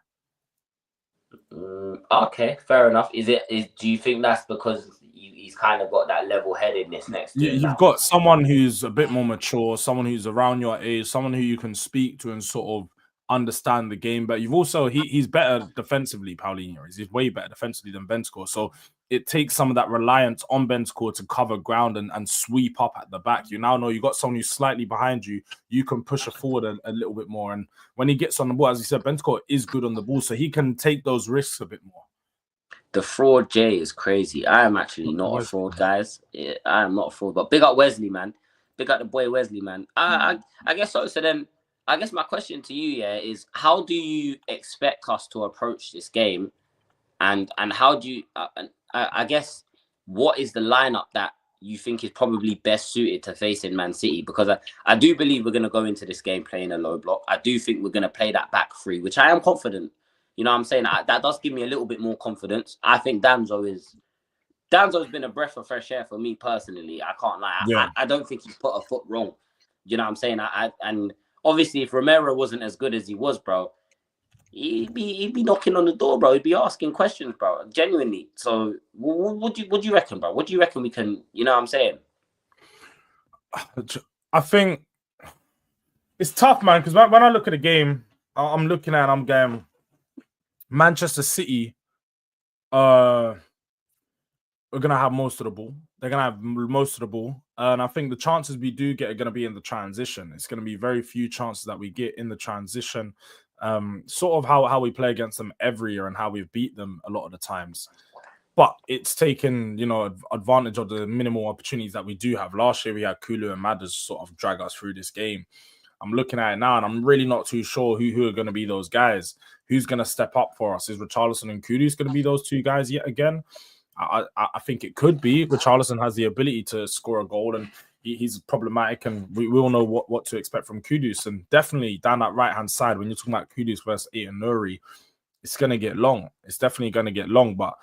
Okay, fair enough. Do you think that's because he's kind of got that level-headedness next to him? You've got someone who's a bit more mature, someone who's around your age, someone who you can speak to and sort of understand the game. But you've also he's better defensively, Paulinho. He's way better defensively than Bentancur. So it takes some of that reliance on Bentancur to cover ground and sweep up at the back. You now know you got someone who's slightly behind you. You can push it forward a little bit more. And when he gets on the ball, as you said, Bentancur is good on the ball, so he can take those risks a bit more. The fraud J is crazy. I am actually not a fraud, guys. I am not a fraud. But big up Wesley, man. Big up the boy Wesley, man. I guess so. So then, I guess my question to you, is how do you expect us to approach this game, and how do you? I guess what is the lineup that you think is probably best suited to facing Man City? Because I do believe we're going to go into this game playing a low block. I do think we're going to play that back three, which I am confident. You know what I'm saying? That does give me a little bit more confidence. I think Danzo's been a breath of fresh air for me personally. I can't lie. Yeah. I don't think he's put a foot wrong. You know what I'm saying? And obviously, if Romero wasn't as good as he was, bro, he'd be knocking on the door, bro. He'd be asking questions, bro. Genuinely. So, what do you reckon, bro? What do you reckon we can? You know what I'm saying? I think it's tough, man. Because when I look at the game, I'm looking at, I'm going, Manchester City are going to have most of the ball. They're going to have most of the ball. And I think the chances we do get are going to be in the transition. It's going to be very few chances that we get in the transition. Sort of how we play against them every year and how we've beat them a lot of the times. But it's taken, advantage of the minimal opportunities that we do have. Last year, we had Kulu and Madders sort of drag us through this game. I'm looking at it now, and I'm really not too sure who are going to be those guys. Who's going to step up for us? Is Richarlison and Kudus going to be those two guys yet again? I think it could be. Richarlison has the ability to score a goal, and he's problematic, and we all know what to expect from Kudus. And definitely down that right-hand side, when you're talking about Kudus versus Aït-Nouri, it's going to get long. It's definitely going to get long, but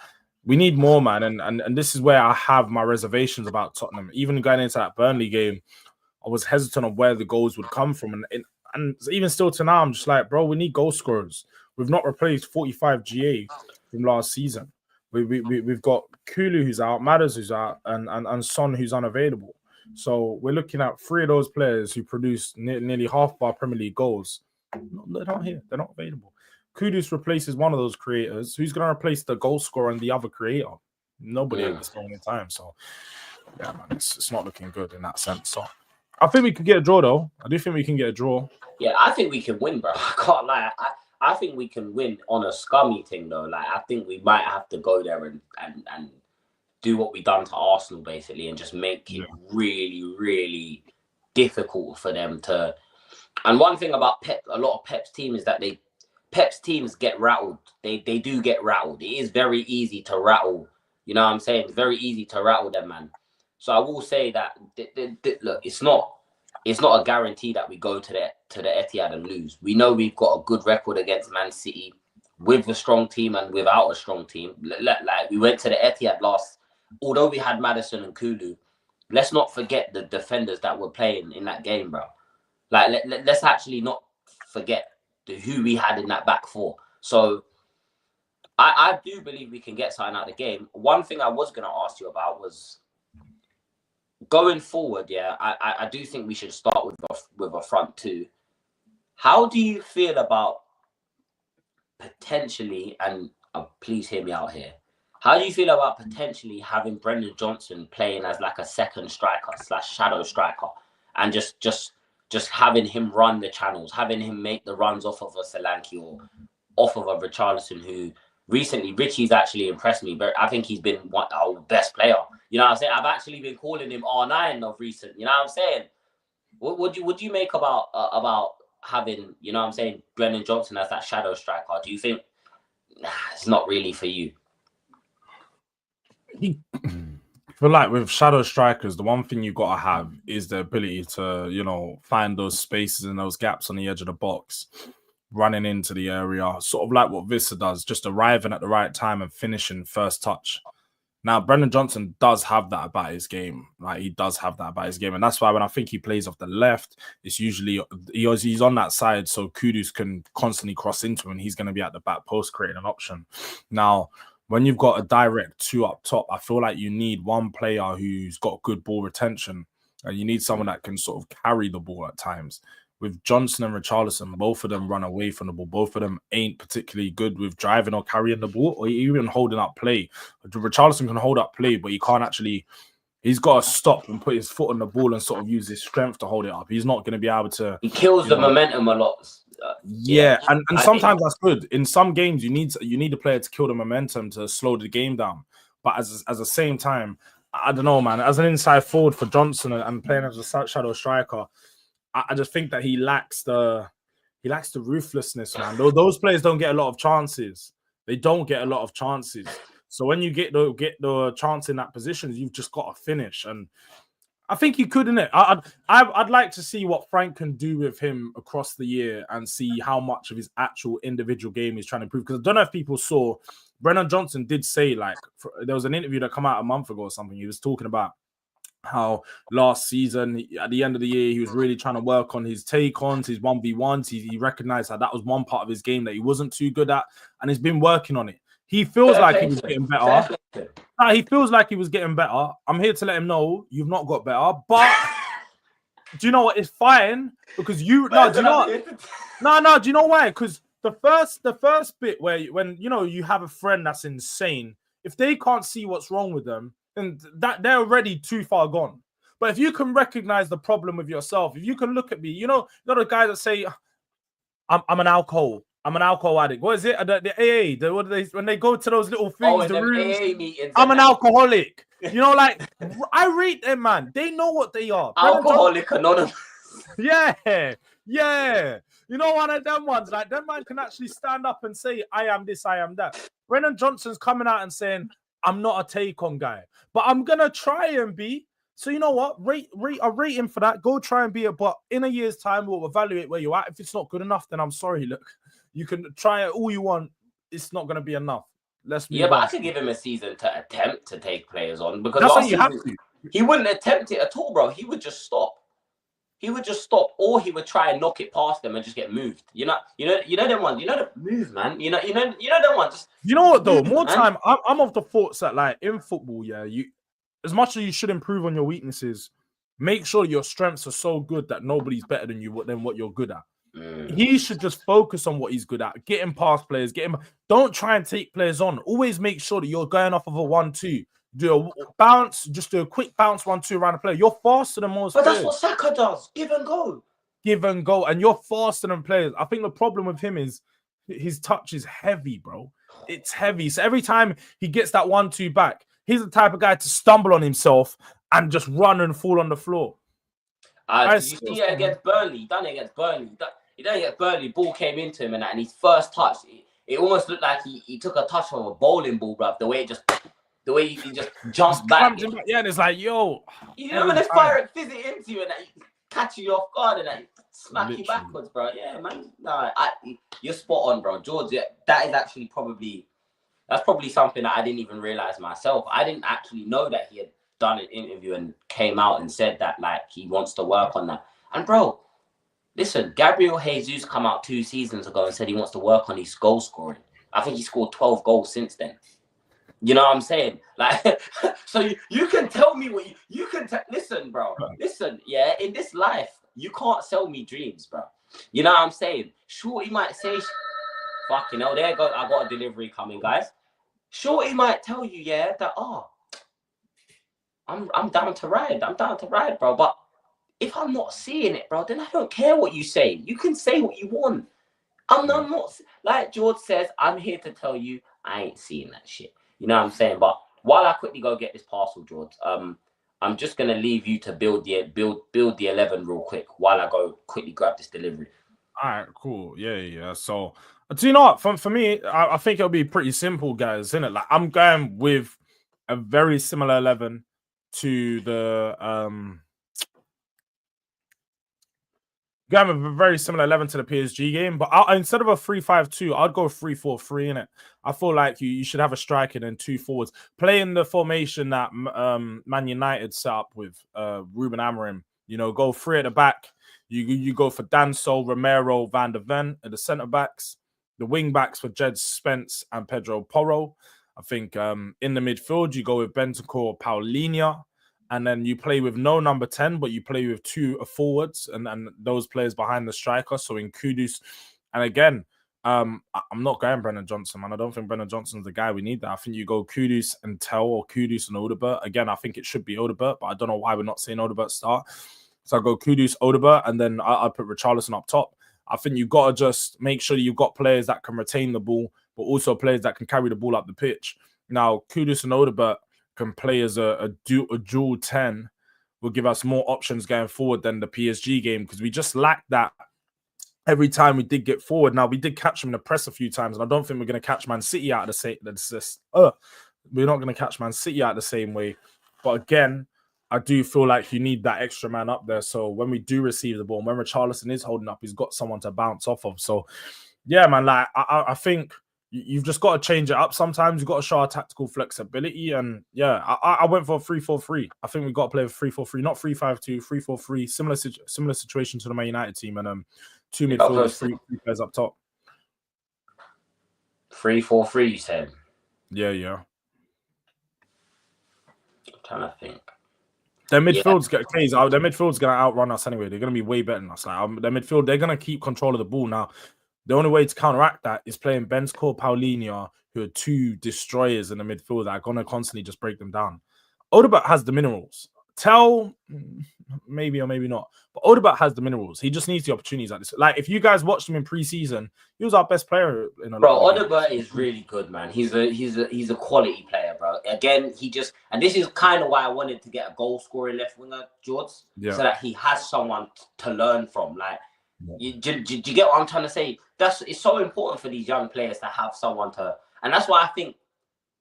we need more, man. And this is where I have my reservations about Tottenham. Even going into that Burnley game, I was hesitant on where the goals would come from. And even still to now, I'm just like, bro, we need goal scorers. We've not replaced 45 GA from last season. We've got Kulu who's out, Madders who's out, and Son who's unavailable. So we're looking at three of those players who produce nearly half of our Premier League goals. They're not here. They're not available. Kudus replaces one of those creators. Who's going to replace the goal scorer and the other creator? Nobody at this moment in time. So, yeah, man, it's not looking good in that sense. So, I think we could get a draw, though. I do think we can get a draw. Yeah, I think we can win, bro. I can't lie. I think we can win on a scummy thing, though. Like, I think we might have to go there and do what we done to Arsenal, basically, and just make it really, really difficult for them to. And one thing about Pep, a lot of Pep's team is that Pep's teams get rattled. They do get rattled. It is very easy to rattle. You know what I'm saying? It's very easy to rattle them, man. So I will say that look, it's not a guarantee that we go to the Etihad and lose. We know we've got a good record against Man City with a strong team and without a strong team. Like we went to the Etihad last, although we had Maddison and Kulu. Let's not forget the defenders that were playing in that game, bro. Like let's actually not forget who we had in that back four. So I do believe we can get something out of the game. One thing I was going to ask you about was going forward. Yeah, I do think we should start with a front two. How do you feel about potentially, and please hear me out here, how do you feel about potentially having Brendan Johnson playing as like a second striker / shadow striker, and just having him run the channels, having him make the runs off of a Solanke or off of a Richarlison, who recently, Richie's actually impressed me, but I think he's been our best player. You know what I'm saying? I've actually been calling him R9 of recent. You know what I'm saying? What would you make about having, you know what I'm saying, Brendan Johnson as that shadow striker? Do you think it's not really for you? feel like with shadow strikers, the one thing you got to have is the ability to, find those spaces and those gaps on the edge of the box, running into the area, sort of like what Vista does, just arriving at the right time and finishing first touch. Now, Brendan Johnson does have that about his game. Like, he does have that about his game. And that's why when I think he plays off the left, it's usually he's on that side so Kudus can constantly cross into him and he's going to be at the back post creating an option. Now, when you've got a direct two up top, I feel like you need one player who's got good ball retention and you need someone that can sort of carry the ball at times. With Johnson and Richarlison, both of them run away from the ball. Both of them ain't particularly good with driving or carrying the ball or even holding up play. Richarlison can hold up play, but he can't actually. He's got to stop and put his foot on the ball and sort of use his strength to hold it up. He's not going to be able to. He kills the momentum a lot. Yeah, and sometimes that's good. In some games, you need a player to kill the momentum to slow the game down. But at the same time, I don't know, man. As an inside forward for Johnson and playing as a shadow striker, I just think that he lacks the ruthlessness, man. Those players don't get a lot of chances. They don't get a lot of chances. So when you get the chance in that position, you've just got to finish. And I think he could, innit? I'd like to see what Frank can do with him across the year and see how much of his actual individual game he's trying to improve. Because I don't know if people saw, Brennan Johnson did say, there was an interview that came out a month ago or something. He was talking about how last season, at the end of the year, he was really trying to work on his take-ons, his 1v1s. He recognized that was one part of his game that he wasn't too good at, and he's been working on it. He feels like he was getting better. He feels like he was getting better. I'm here to let him know you've not got better, but do you know what? It's fine because do you know why? Because the first bit when you have a friend that's insane, if they can't see what's wrong with them, and that they're already too far gone. But if you can recognize the problem with yourself, if you can look at me, the guys that say, I'm an alcohol addict. What is it? The AA, when they go to those little things, the rooms, AA meetings, I'm an alcoholic. I rate them, man. They know what they are. Alcoholic Anonymous. Yeah. One of them ones, like, them man can actually stand up and say, I am this, I am that. Brennan Johnson's coming out and saying, I'm not a take-on guy, but I'm going to try and be. So you know what? I rate him for that. Go try and be it. But in a year's time, we'll evaluate where you're at. If it's not good enough, then I'm sorry. Look, you can try it all you want. It's not going to be enough. Let's move on. But I could give him a season to attempt to take players on because that's what you have to. He wouldn't attempt it at all, bro. He would just stop. Or he would try and knock it past them and just get moved. You know them ones. Move, man. You know them ones. Just you know what though? Time. I'm of the thoughts that, like, in football, as much as you should improve on your weaknesses, make sure your strengths are so good that nobody's better than you than what you're good at. He should just focus on what he's good at. Get him past players. Don't try and take players on. Always make sure that you're going off of a 1-2. Do a bounce, just do a quick bounce 1-2 around the player. You're faster than most players. That's what Saka does. Give and go. And you're faster than players. I think the problem with him is his touch is heavy, bro. It's heavy. So every time he gets that 1-2 back, he's the type of guy to stumble on himself and just run and fall on the floor. You see it against Burnley. He done it against Burnley. Ball came into him and his first touch, it almost looked like he took a touch from a bowling ball, bruv. The way he just jumps back. Yeah, and it's like, yo. When they fire it, fizz it into you and they catch you off guard and they smack you backwards, bro. Yeah, man. No, you're spot on, bro. George, that is actually probably something that I didn't even realize myself. I didn't actually know that he had done an interview and came out and said that, like, he wants to work on that. And, bro, listen, Gabriel Jesus come out 2 seasons ago and said he wants to work on his goal scoring. I think he scored 12 goals since then. You know what I'm saying? Like, so you can tell me what you can listen, bro. Listen, yeah, in this life, you can't sell me dreams, bro. You know what I'm saying? Shorty might say, fucking hell, there you go. I got a delivery coming, guys. Shorty might tell you, yeah, that, I'm down to ride. I'm down to ride, bro. But if I'm not seeing it, bro, then I don't care what you say. You can say what you want. I'm not, like George says, I'm here to tell you I ain't seeing that shit. You know what I'm saying? But while I quickly go get this parcel, George, I'm just gonna leave you to build the 11 real quick while I go quickly grab this delivery. All right, cool. Yeah. So, do you know what? For me, I think it'll be pretty simple, guys, isn't it? Like, I'm going with a very similar 11. to the game of a very similar 11 to the PSG game, but instead of a 3-5-2, I'd go 3-4-3 in it. I feel like you should have a striker and then 2 forwards. Playing the formation that Man United set up with Ruben Amorim, go 3 at the back. You go for Danso, Romero, Van der Ven at the centre backs. The wing backs for Jed Spence and Pedro Porro. I think in the midfield, you go with Bentancur, Paulinho. And then you play with no number 10, but you play with 2 forwards and those players behind the striker. So in Kudus, and again, I'm not going Brennan Johnson, man. I don't think Brennan Johnson's the guy we need there. I think you go Kudus and Tell or Kudus and Odebert. Again, I think it should be Odebert, but I don't know why we're not saying Odebert start. So I go Kudus, Odebert, and then I put Richarlison up top. I think you've got to just make sure you've got players that can retain the ball, but also players that can carry the ball up the pitch. Now, Kudus and Odebert can play as a dual 10, will give us more options going forward than the PSG game, because we just lacked that every time we did get forward. Now, we did catch them in the press a few times, and I don't think we're going to catch Man City out of the same. We're not going to catch Man City out the same way. But again, I do feel like you need that extra man up there. So when we do receive the ball, when Richarlison is holding up, he's got someone to bounce off of. So yeah, man, like I think you've just got to change it up sometimes. You've got to show our tactical flexibility. And yeah, I went for a 3-4-3. I think we've got to play with 3-4-3, not 3-5-2, 3-4-3. Similar situation to the Man United team. And 2 midfielders, 3 players up top. 3-4-3, you said? Yeah. I'm trying to think. Their midfield's their midfield's gonna outrun us anyway. They're gonna be way better than us. Like their midfield, they're gonna keep control of the ball now. The only way to counteract that is playing Bentancur, Paulinho, who are 2 destroyers in the midfield that are gonna constantly just break them down. Odebert has the minerals. Tell maybe or maybe not, but Odebert has the minerals. He just needs the opportunities like this. Like if you guys watched him in preseason, he was our best player in a lot. Odebert is really good, man. He's a quality player, bro. Again, and this is kind of why I wanted to get a goal scoring left winger, George, so that he has someone to learn from. Like, do you get what I'm trying to say? It's so important for these young players to have someone to, and that's why I think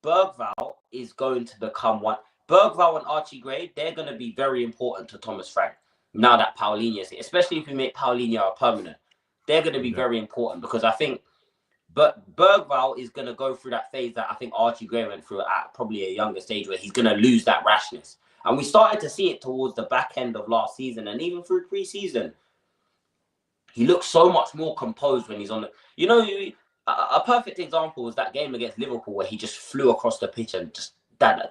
Bergvall is going to become one. Bergvall and Archie Gray, they're going to be very important to Thomas Frank now that Paulinho is here, especially if we make Paulinho a permanent. They're going to be very important because I think Bergvall is going to go through that phase that I think Archie Gray went through at probably a younger stage where he's going to lose that rashness. And we started to see it towards the back end of last season and even through pre-season. He looks so much more composed when he's on the... a perfect example was that game against Liverpool where he just flew across the pitch and just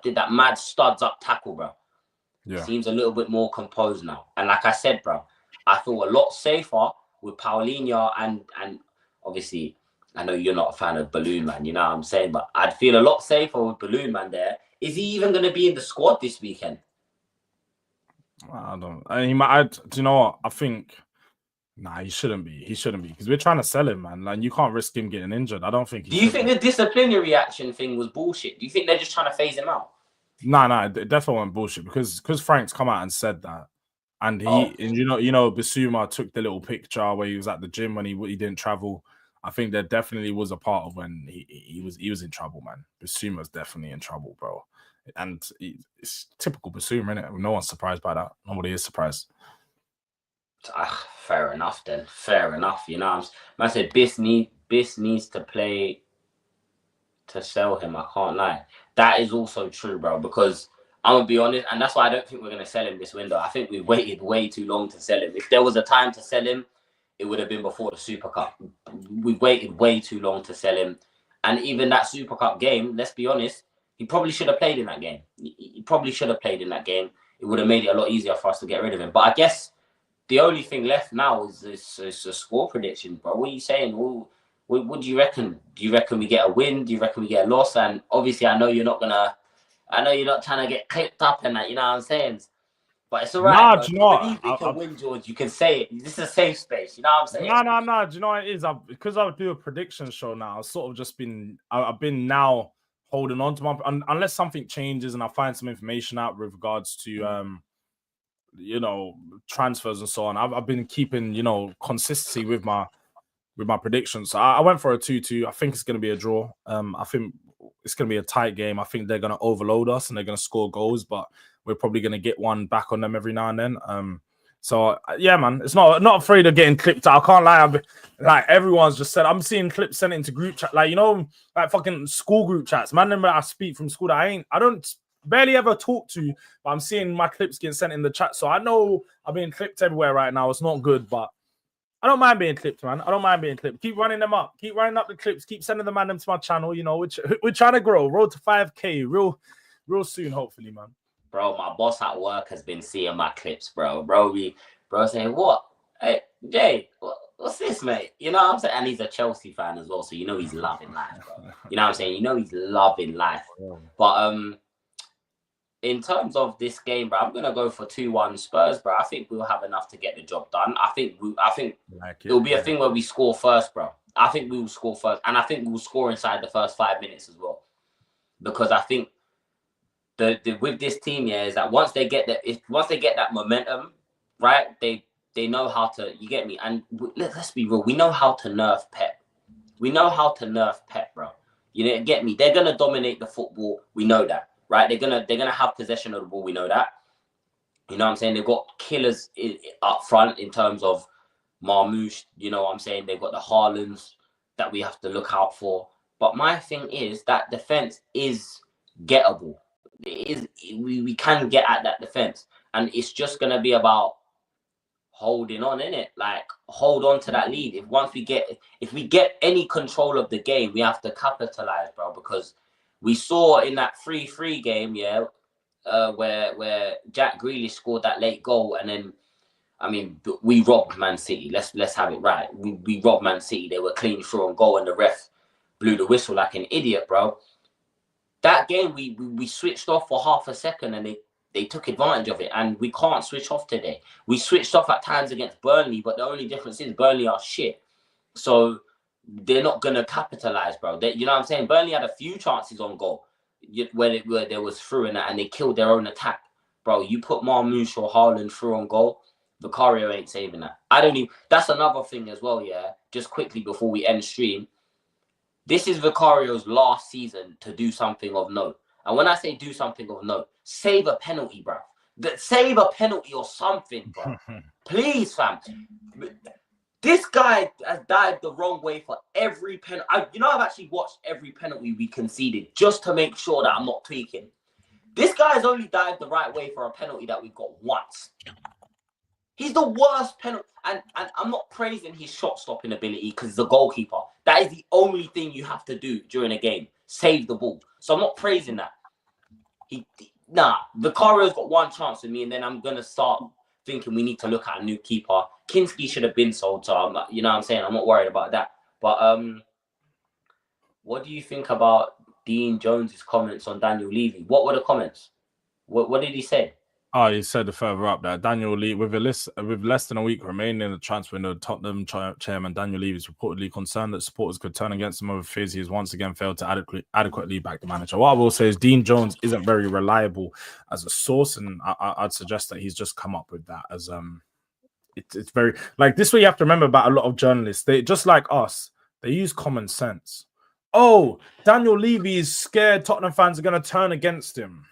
did that mad studs up tackle, bro. Yeah. Seems a little bit more composed now. And like I said, bro, I feel a lot safer with Paulinho and obviously, I know you're not a fan of Balloon Man, you know what I'm saying? But I'd feel a lot safer with Balloon Man there. Is he even going to be in the squad this weekend? I don't. He might. Do you know what? I think. Nah, he shouldn't be. He shouldn't be because we're trying to sell him, man. Like you can't risk him getting injured. I don't think. Do you think the disciplinary action thing was bullshit? Do you think they're just trying to phase him out? Nah, it definitely wasn't bullshit because Frank's come out and said that, and and you know, Bissouma took the little picture where he was at the gym when he didn't travel. I think there definitely was a part of when he was in trouble, man. Bissouma's definitely in trouble, bro. And it's typical Bissouma, innit? No one's surprised by that. Nobody is surprised. Fair enough, then. Fair enough. You know, I said Biss needs to play to sell him. I can't lie. That is also true, bro. Because I'm gonna be honest, and that's why I don't think we're gonna sell him this window. I think we waited way too long to sell him. If there was a time to sell him, it would have been before the Super Cup. We've waited way too long to sell him, and even that Super Cup game. Let's be honest, he probably should have played in that game. He probably should have played in that game. It would have made it a lot easier for us to get rid of him. But I guess the only thing left now is a score prediction, bro. What are you saying? What do you reckon? Do you reckon we get a win? Do you reckon we get a loss? And obviously, I know you're not trying to get clipped up and that. You know what I'm saying? But it's all right. Nah, do you know what? We can win, George. You can say it. This is a safe space. You know what I'm saying? Nah. Do you know what it is? Because I do a prediction show now. I've sort of just been. I've been now holding on to my unless something changes and I find some information out with regards to transfers and so on. I've been keeping consistency with my predictions. So I went for a 2-2. I think it's going to be a draw. I think it's going to be a tight game. I think they're going to overload us and they're going to score goals, but we're probably going to get one back on them every now and then. So yeah, man, it's not afraid of getting clipped out. I can't lie. Like everyone's just said, I'm seeing clips sent into group chat, like like fucking school group chats. Man, that I speak from school that I don't barely ever talk to, but I'm seeing my clips getting sent in the chat. So I know I'm being clipped everywhere right now. It's not good, but I don't mind being clipped, man. I don't mind being clipped. Keep running them up. Keep running up the clips. Keep sending them to my channel. We're trying to grow. Road to 5K real soon, hopefully, man. Bro, my boss at work has been seeing my clips, bro. Bro saying, what? Hey, Jay, what's this, mate? You know what I'm saying? And he's a Chelsea fan as well, so he's loving life, bro. You know what I'm saying? He's loving life. But in terms of this game, bro, I'm gonna go for 2-1 Spurs, bro. I think we'll have enough to get the job done. I think it'll be a thing where we score first, bro. I think we will score first, and I think we'll score inside the first 5 minutes as well, because I think the with this team, is that once they get that momentum, right? They know how to, you get me? And let's be real, we know how to nerf Pep. We know how to nerf Pep, bro. You know, get me? They're gonna dominate the football. We know that, right? They're gonna have possession of the ball. We know that. You know what I'm saying? They've got killers up front in terms of Marmoush. You know what I'm saying? They've got the Haalands that we have to look out for. But my thing is that defense is gettable. We can get at that defense, and it's just gonna be about holding on, innit? Like, hold on to that lead. If we get any control of the game, we have to capitalize, bro, because we saw in that 3-3 game, where Jack Grealish scored that late goal, and then we robbed Man City. Let's have it right. We robbed Man City. They were clean through on goal, and the ref blew the whistle like an idiot, bro. That game, we switched off for half a second, and they took advantage of it, and we can't switch off today. We switched off at times against Burnley, but the only difference is Burnley are shit. So they're not going to capitalize, bro. You know what I'm saying? Burnley had a few chances on goal where there was through in that, and they killed their own attack. Bro, you put Marmoush or Haaland through on goal, Vicario ain't saving that. That's another thing as well, just quickly before we end stream. This is Vicario's last season to do something of note. And when I say do something of note, save a penalty, bro. Save a penalty or something, bro. Please, fam. This guy has dived the wrong way for every penalty. I've actually watched every penalty we conceded just to make sure that I'm not tweaking. This guy's only dived the right way for a penalty that we got once. He's the worst penalty. And I'm not praising his shot-stopping ability because he's a goalkeeper. That is the only thing you have to do during a game. Save the ball. So I'm not praising that. Vicario's got one chance with me, and then I'm going to start thinking we need to look at a new keeper. Kinski should have been sold, so I'm not worried about that. But what do you think about Dean Jones's comments on Daniel Levy? What were the comments? What did he say? Oh, he said further up that Daniel Levy, with less than a week remaining in the transfer window, Tottenham chairman Daniel Levy is reportedly concerned that supporters could turn against him over fears he has once again failed to adequately back the manager. What I will say is Dean Jones isn't very reliable as a source, and I'd suggest that he's just come up with that as it's very like this. Way you have to remember about a lot of journalists, they just like us, they use common sense. Oh, Daniel Levy is scared Tottenham fans are going to turn against him.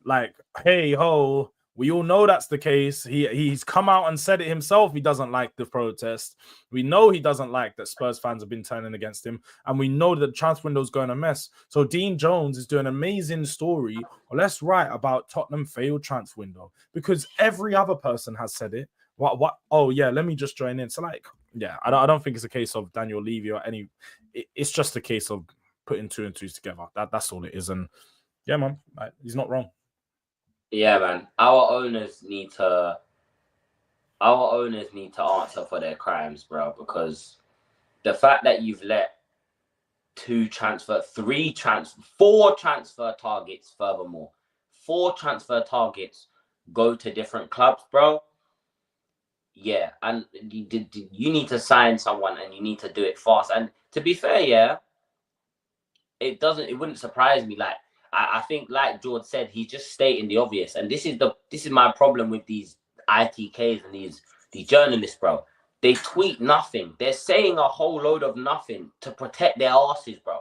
Like, hey ho, we all know that's the case. He's come out and said it himself. He doesn't like the protest. We know he doesn't like that Spurs fans have been turning against him, and we know that the transfer window is going a mess. So Dean Jones is doing an amazing story. Well, let's write about Tottenham failed transfer window because every other person has said it. What? Oh yeah, let me just join in. So like, yeah, I don't think it's a case of Daniel Levy or any. It's just a case of putting 2 and 2 together. That's all it is. And yeah, man, he's not wrong. Yeah, man. Our owners need to answer for their crimes, bro. Because the fact that you've let 4 transfer targets, furthermore, 4 transfer targets go to different clubs, bro. Yeah, and you need to sign someone, and you need to do it fast. And to be fair, it wouldn't surprise me. Like, I think, like George said, he's just stating the obvious, and this is my problem with these ITKs and these journalists, bro. They tweet nothing. They're saying a whole load of nothing to protect their asses, bro.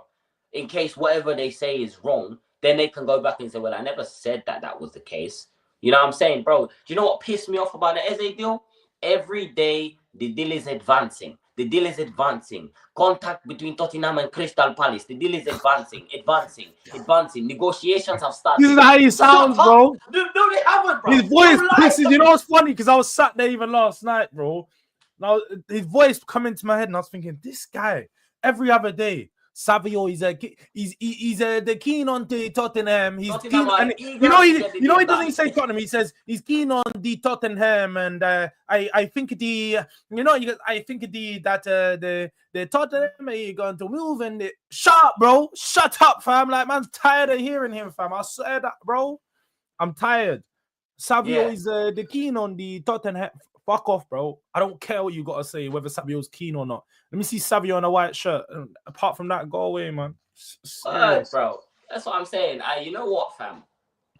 in case whatever they say is wrong, then they can go back and say, well, I never said that was the case. You know what I'm saying, bro? Do you know what pissed me off about the Eze deal? Every day, the deal is advancing. The deal is advancing. Contact between Tottenham and Crystal Palace. The deal is advancing. Negotiations have started. This is how he sounds, bro. No, they haven't, bro. His voice pisses. You know what's funny? Because I was sat there even last night, bro. Now his voice come into my head, and I was thinking, this guy every other day. Savio is the keen on the Tottenham. He's keen, and he doesn't say Tottenham. He says he's keen on the Tottenham, and I think the Tottenham are going to move, and shut up, bro, shut up, fam. Like, man's tired of hearing him, fam. I swear that, bro, I'm tired. Savio is the keen on the Tottenham. Fuck off, bro. I don't care what you got to say, whether Savio's keen or not. Let me see Savio in a white shirt. Apart from that, go away, man. Bro, that's what I'm saying. You know what, fam?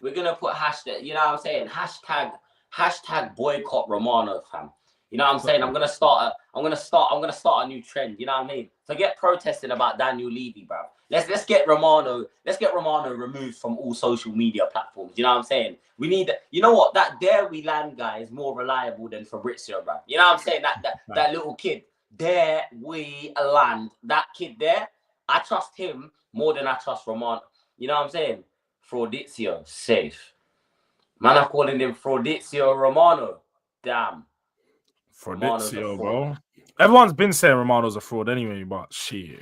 We're going to put hashtag, you know what I'm saying? Hashtag boycott Romano, fam. You know what I'm saying? I'm gonna start a new trend. You know what I mean? Forget protesting about Daniel Levy, bro. Let's get Romano removed from all social media platforms. You know what I'm saying? We need, you know what? That There We Land guy is more reliable than Fabrizio, bro. You know what I'm saying? That little kid, There We Land. That kid there, I trust him more than I trust Romano. You know what I'm saying? Fraudizio, safe. Man, I'm calling him Fraudizio Romano. Damn. Fraudizio, bro. Everyone's been saying Romano's a fraud anyway, but shit.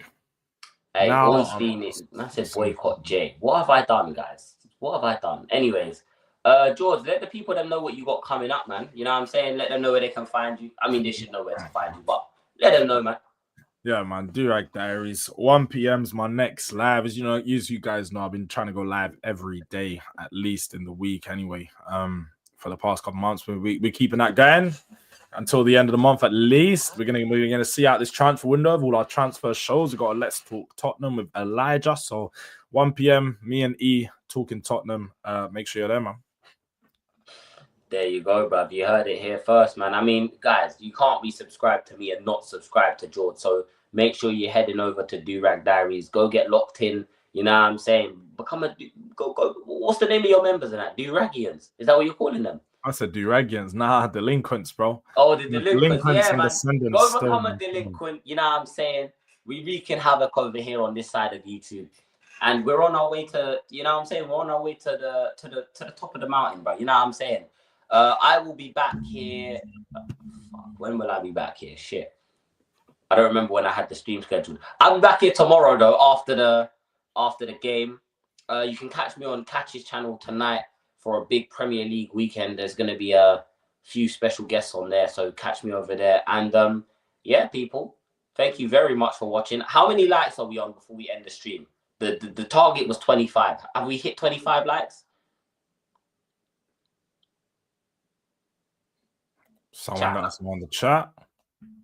Hey, Ornstein, I said boycott Jay. What have I done, guys? What have I done? Anyways, George, let the people know what you got coming up, man. You know what I'm saying? Let them know where they can find you. I mean, they should know where to find you, but let them know, man. Yeah, man. Durag Diaries. 1 p.m.'s my next live. As you guys know, I've been trying to go live every day, at least in the week anyway. For the past couple months, we're keeping that going until the end of the month at least. We're gonna see out this transfer window of all our transfer shows. We've got a Let's Talk Tottenham with Elijah. So 1 p.m, me and E talking Tottenham. Make sure you're there, man. There you go, bruv. You heard it here first, man. I mean, guys, you can't be subscribed to me and not subscribe to George. So make sure you're heading over to Durag Diaries. Go get locked in. You know what I'm saying? Go. What's the name of your members in that? Duragians? Is that what you're calling them? I said Duragians. Nah, delinquents, bro. Oh, the delinquents. Yeah, man. Go become a delinquent. delinquent. You know what I'm saying? We wreaking havoc over here on this side of YouTube. And we're on our way to, you know what I'm saying? We're on our way to the top of the mountain, bro. You know what I'm saying? I will be back here. When will I be back here? Shit. I don't remember when I had the stream scheduled. I'm back here tomorrow though, after the game. You can catch me on Catch's channel tonight for a big Premier League weekend. There's gonna be a few special guests on there, so catch me over there. And yeah, people, thank you very much for watching. How many likes are we on before we end the stream? The target was 25. Have we hit 25 likes? Someone that's on the chat.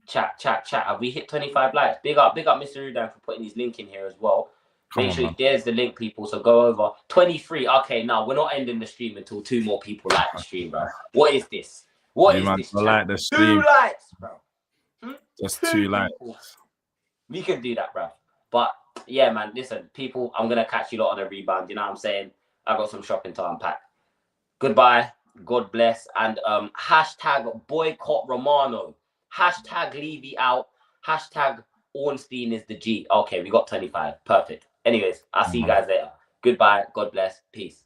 Chat. Have we hit 25 likes? Big up Mr. Rudan for putting his link in here as well. Make sure there's the link, people. So go over 23. Okay, now we're not ending the stream until 2 more people like the stream, bro. What is this? What is this? Like the stream. 2 likes, bro. Just 2 likes. We can do that, bro. But yeah, man. Listen, people. I'm gonna catch you lot on a rebound. You know what I'm saying? I got some shopping to unpack. Goodbye. God bless. And hashtag boycott Romano. Hashtag Levy out. Hashtag Ornstein is the G. Okay, we got 25. Perfect. Anyways, I'll see you guys later. Goodbye. God bless. Peace.